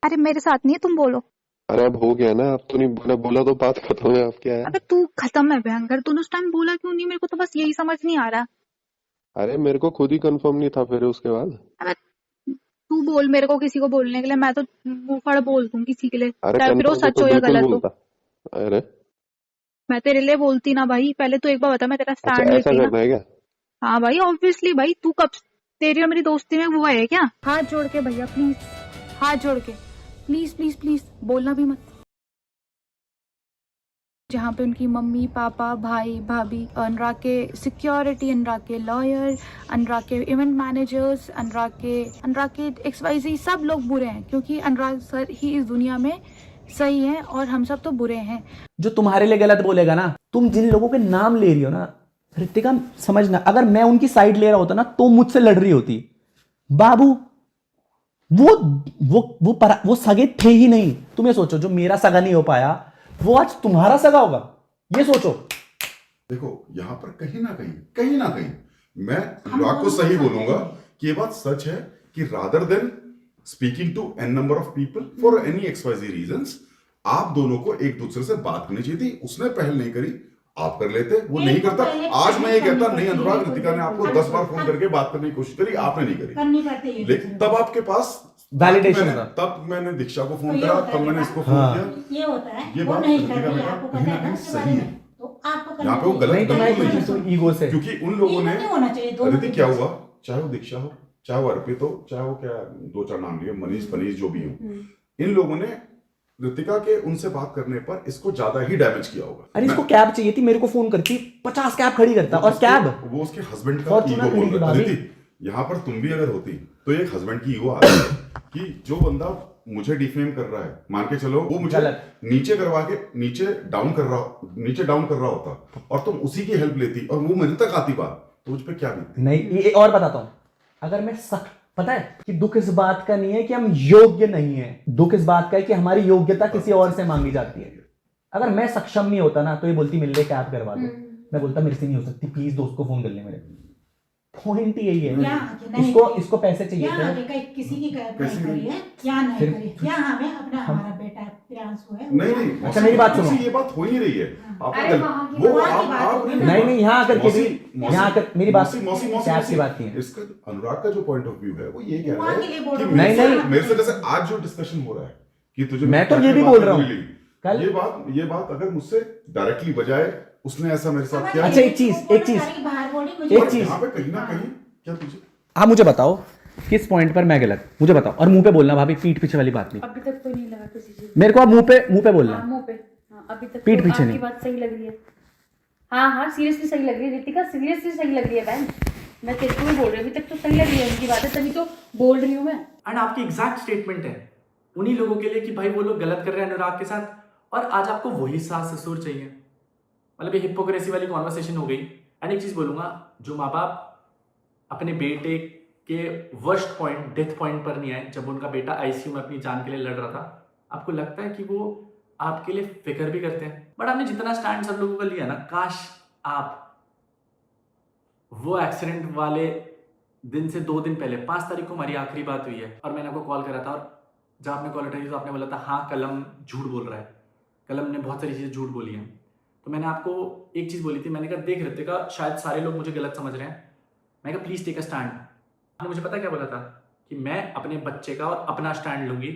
Speaker 6: अरे मेरे साथ नहीं है, तुम बोलो।
Speaker 14: अरे अब हो गया ना, अब तो नहीं बोला, बोला तो बात खत्म है, अब क्या है?
Speaker 6: अबे तू खत्म है भयंकर, तूने उस टाइम बोला क्यों नहीं? मेरे को तो बस यही समझ नहीं आ रहा।
Speaker 14: अरे मेरे को खुद ही कंफर्म नहीं था फिर उसके बाद।
Speaker 6: अबे तू बोल मेरे को किसी को बोलने के लिए, मैं तो मुंह फड़ बोल दूं किसी के लिए, चाहे फिर वो सच हो या गलत हो।
Speaker 14: अरे
Speaker 6: मैं तेरे लिए बोलती ना भाई, पहले तो एक बार बता, मैं तेरा स्टैंड
Speaker 14: ऐसा
Speaker 6: लेती
Speaker 14: करना है क्या?
Speaker 6: हाँ भाई ऑब्वियसली भाई, तू कब तेरी और मेरी दोस्ती में वो है क्या?
Speaker 1: हाथ जोड़ के भैया प्लीज, हाथ जोड़ के प्लीज प्लीज प्लीज, बोलना भी मत। जहाँ पे उनकी मम्मी पापा भाई भाभी, अनुराग के सिक्योरिटी, अनुराग के लॉयर, अनुराग के इवेंट मैनेजर्स, अनुराग के XYZ सब लोग बुरे हैं, क्योंकि अनुराग सर ही इस दुनिया में सही है और हम सब तो बुरे हैं।
Speaker 11: जो तुम्हारे लिए गलत बोलेगा ना, तुम जिन लोगों के नाम ले रही हो ना रितिका, समझना अगर मैं उनकी साइड ले रहा होता ना तो मुझसे लड़ रही होती। बाबू वो सगे थे ही नहीं। तुम ये सोचो, जो मेरा सगा नहीं हो पाया वो आज तुम्हारा सगा होगा, ये सोचो।
Speaker 7: देखो यहाँ पर कहीं ना कहीं मैं अनुराग को सही बोलूंगा कि ये बात सच है कि rather than speaking to n number of people for any XYZ reasons, आप दोनों को एक दूसरे से बात करनी चाहिए थी। उसने पहल नहीं करी, आप कर लेते, वो नहीं करता। आज मैं ये कहता नहीं, अनुराग रितिका ने आपको 10 बार फोन करके बात करने की कोशिश करी, आपने नहीं करी, लेकिन तब आपके पास
Speaker 11: वैलिडेशन था।
Speaker 7: तब मैंने दीक्षा को फोन करा, तब मैंने इसको फोन किया।
Speaker 15: ये होता है,
Speaker 7: ये
Speaker 15: वो
Speaker 7: बात
Speaker 15: नहीं
Speaker 7: रितिका
Speaker 15: कर रही,
Speaker 7: बेटा
Speaker 15: आपको
Speaker 7: कहीं
Speaker 15: पता
Speaker 7: ना
Speaker 15: है
Speaker 7: कहीं
Speaker 15: ना,
Speaker 7: सही है।
Speaker 15: तो आपको
Speaker 7: यहाँ पे वो गलत
Speaker 11: नहीं तो मैं
Speaker 7: बिल्कुल नहीं है।
Speaker 11: ईगो से,
Speaker 7: क्योंकि उन लोगों ने
Speaker 15: नहीं होना चाहिए, दोनों
Speaker 7: रितिक क्या हुआ, चाहे वो दीक्षा हो, चाहे वो अर्पित हो, चाहे वो क्या 2-4 नाम लिए मनीष जो भी हो, इन लोगों ने रितिका के उनसे बात करने पर इसको ज्यादा ही डैमेज किया होगा।
Speaker 11: अरे इसको कैब चाहिए थी, मेरे को फोन करती 50 कैब खड़ी करता, और कैब
Speaker 7: वो उसके हस्बैंड का
Speaker 11: फॉर्च्यूनर
Speaker 7: ईगो बोल
Speaker 11: खड़ी थी
Speaker 7: रहा है।
Speaker 11: भाभी।
Speaker 7: अदिति यहाँ पर तुम भी अगर होती तो एक हस्बैंड की ईगो आती है कि जो बंदा मुझे डिफेम कर रहा है, मान के चलो वो मुझे नीचे करवा के नीचे डाउन कर रहा होता और तुम उसी की हेल्प लेती और वो मेरे तक आती बात, तो मुझ पे क्या बीतती?
Speaker 11: नहीं, ये और बताता हूं, अगर मैं पता है कि दुख इस बात का नहीं है कि हम योग्य नहीं है, दुख इस बात का है कि हमारी योग्यता किसी और से मांगी जाती है। अगर मैं सक्षम नहीं होता ना तो ये बोलती मिल ले कैब करवा दो, मैं बोलता मेरे से नहीं हो सकती, प्लीज दोस्त को फोन कर ले मेरे। पॉइंट यही है, इसको पैसे चाहिए थे,
Speaker 15: किसी की करी है या नहीं करी, या हमें अपना हमारा बेटा प्रियांशु है।
Speaker 7: नहीं,
Speaker 11: अच्छा मेरी बात सुनो,
Speaker 7: ये बात हो ही रही है।
Speaker 11: नहीं यहाँ आकर के भी यहाँ आकर मेरी बात की बात नहीं है।
Speaker 7: इसका अनुराग का जो पॉइंट ऑफ व्यू है वो ये कह रहा है कि
Speaker 11: नहीं
Speaker 7: मेरे से जैसे आज जो डिस्कशन हो रहा है कि तुझे,
Speaker 11: मैं तो ये भी बोल रहा हूँ
Speaker 7: कल ये बात अगर मुझसे डायरेक्टली बजाए उसने ऐसा मेरे साथ किया।
Speaker 11: अच्छा एक चीज
Speaker 7: यहाँ पे कहीं ना कहीं क्या तुझे,
Speaker 11: आप मुझे बताओ किस पॉइंट पर मैं गलत, मुझे बताओ, और मुंह पे बोलना भाभी, पीठ पीछे वाली बात नहीं।
Speaker 15: अभी तक तो नहीं लगा किसी चीज
Speaker 11: मेरे को आप मुंह पे बोलना,
Speaker 15: मुंह पे। अभी तक
Speaker 11: पीठ
Speaker 15: तो
Speaker 11: पीछे
Speaker 15: आपकी
Speaker 11: नहीं।
Speaker 15: बात सही लग रही है। हाँ सीरियसली सही लग रही है रितिका, सीरियसली सही लग रही है बहन, मैं तेरे को भी बोल रही हूँ, अभी तक तो सही लग रही है उनकी बातें, तभी तो बोल रही हूँ मैं।
Speaker 9: एंड आपकी एग्जैक्ट स्टेटमेंट है उन्हीं लोगों के लिए कि भाई वो लोग गलत कर रहे हैं अनुराग के साथ, और आज आपको वही सास ससुर चाहिए। मतलब ये हिपोक्रेसी वाली कॉन्वर्सेशन हो गई। एंड एक चीज बोलूंगा, जो माँ बाप अपने बेटे के वर्स्ट पॉइंट, डेथ पॉइंट पर नहीं आए, जब उनका बेटा आईसीयू में अपनी जान के लिए लड़ रहा था, आपको लगता है कि वो आपके लिए फिक्र भी करते हैं? बट आपने जितना स्टैंड सब लोगों का लिया ना, काश आप वो एक्सीडेंट वाले दिन से 2 दिन पहले 5 तारीख को हमारी आखिरी बात हुई है और मैंने आपको कॉल करा था, और जब आपने कॉल उठाई तो आपने बोला था हाँ कलम झूठ बोल रहा है, कलम ने बहुत सारी चीज़ें झूठ बोली हैं। तो मैंने आपको एक चीज़ बोली थी, मैंने कहा देख रितिका शायद सारे लोग मुझे गलत समझ रहे हैं, मैं कहा प्लीज़ टेक अ स्टैंड। आपने मुझे पता क्या बोला था कि मैं अपने बच्चे का और अपना स्टैंड लूँगी,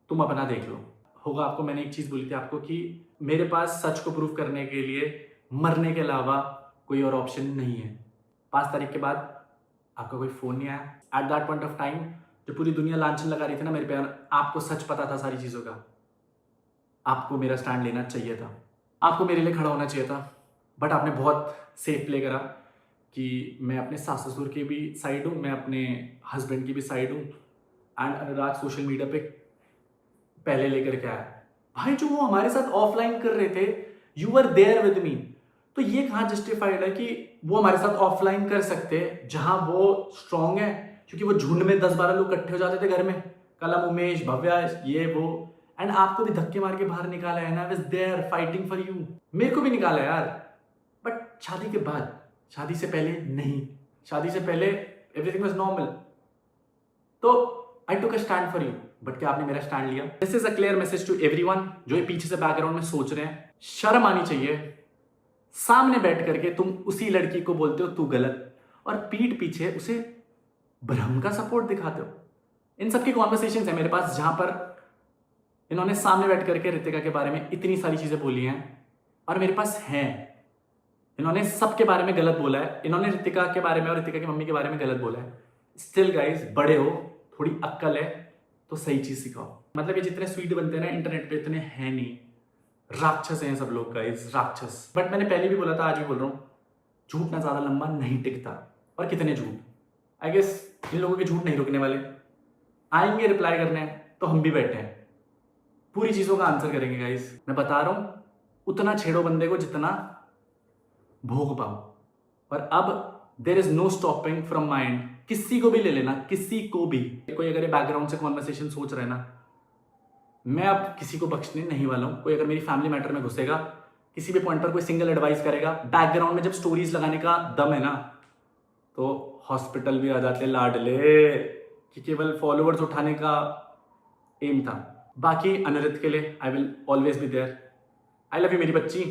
Speaker 9: तुम अपना देख लो। होगा आपको मैंने एक चीज़ बोली थी आपको कि मेरे पास सच को प्रूव करने के लिए मरने के अलावा कोई और ऑप्शन नहीं है। 5 तारीख के बाद आपका कोई फ़ोन नहीं आया। At that point of time जो पूरी दुनिया लांछन लगा रही थी ना मेरे पे, आपको सच पता था सारी चीज़ों का, आपको मेरा स्टैंड लेना चाहिए था, आपको मेरे लिए खड़ा होना चाहिए था। बट आपने बहुत सेफ प्ले करा कि मैं अपने सास ससुर की भी साइड हूँ, मैं अपने हस्बैंड की भी साइड हूँ। एंड अनुराग सोशल मीडिया पे पहले लेकर के आया, भाई जो वो हमारे साथ ऑफलाइन कर रहे थे, you were there with me, तो ये कहाँ जस्टिफाइड है कि वो हमारे साथ ऑफलाइन कर सकते हैं जहां वो स्ट्रांग है? क्योंकि वो झुंड में 10-12 लोग इकट्ठे हो जाते थे घर में, कलम, उमेश, भव्या, ये वो, एंड आपको भी धक्के मार के बाहर निकाला है ना, I was there fighting for you, मेरे को भी निकाला यार। बट शादी के बाद, शादी से पहले नहीं, शादी से पहले एवरीथिंग वाज नॉर्मल, तो I took a stand for you. But क्या आपने मेरा स्टैंड लिया? This is a clear message to everyone जो ये पीछे से बैकग्राउंड में सोच रहे हैं, शर्म आनी चाहिए। सामने बैठ करके तुम उसी लड़की को बोलते हो तू गलत, और पीठ पीछे उसे भ्रम का सपोर्ट दिखाते हो। इन सब की कॉन्वर्सेशंस है मेरे पास जहां पर इन्होंने सामने बैठ करके रितिका के बारे में इतनी सारी चीजें बोली हैं, और मेरे पास हैं, इन्होंने सबके बारे में गलत बोला है, इन्होंने रितिका के बारे में और रितिका की मम्मी के बारे में गलत बोला है। स्टिल गाइज, बड़े हो, थोड़ी अक्ल है तो सही चीज सिखाओ। मतलब ये जितने स्वीट बनते हैं ना इंटरनेट पे, इतने हैं नहीं, राक्षस हैं सब लोग गाइज, राक्षस। बट मैंने पहले भी बोला था, आज भी बोल रहा हूँ, झूठ ना ज्यादा लंबा नहीं टिकता। और कितने झूठ, आई गेस इन लोगों के झूठ नहीं रुकने वाले, आएंगे रिप्लाई करने, तो हम भी बैठे हैं, पूरी चीजों का आंसर करेंगे गाइज। मैं बता रहा हूं, उतना छेड़ो बंदे को जितना भोग पाओ। और अब there is no stopping from mind, किसी को भी ले लेना, किसी को भी। कोई अगर ये बैकग्राउंड से कॉन्वर्सेशन सोच रहे ना, मैं अब किसी को बख्शने नहीं वाला हूं। कोई अगर मेरी फैमिली मैटर में घुसेगा, किसी भी पॉइंट पर कोई सिंगल एडवाइस करेगा, बैकग्राउंड में जब स्टोरीज लगाने का दम है ना, तो हॉस्पिटल भी आ जाते लाडले, कि केवल फॉलोअर्स उठाने का एम था। बाकी अनिरुद्ध के लिए I will always be there. I love you मेरी बच्ची,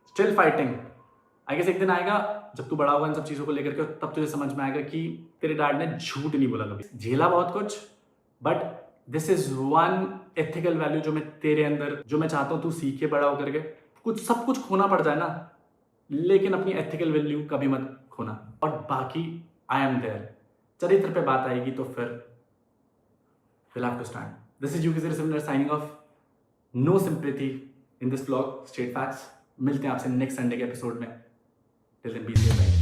Speaker 9: स्टिल फाइटिंग। आई गेस एक दिन आएगा जब तू बड़ा होगा इन सब चीज़ों को लेकर के, तब तुझे समझ में आएगा कि तेरे डैड ने झूठ नहीं बोला कभी। झेला बहुत कुछ, but this is one ethical value जो मैं तेरे अंदर, जो मैं चाहता हूँ तू सीखे बड़ा होकर के। कुछ सब कुछ खोना पड़ जाए ना, लेकिन अपनी एथिकल वैल्यू कभी मत खोना। और बाकी आई एम देयर। चरित्र पे बात आएगी तो फिर we'll have to stand. This is UKC Similar signing off. No sympathy in this vlog, straight facts. मिलते हैं आपसे नेक्स्ट संडे के एपिसोड में। Till then, be safe.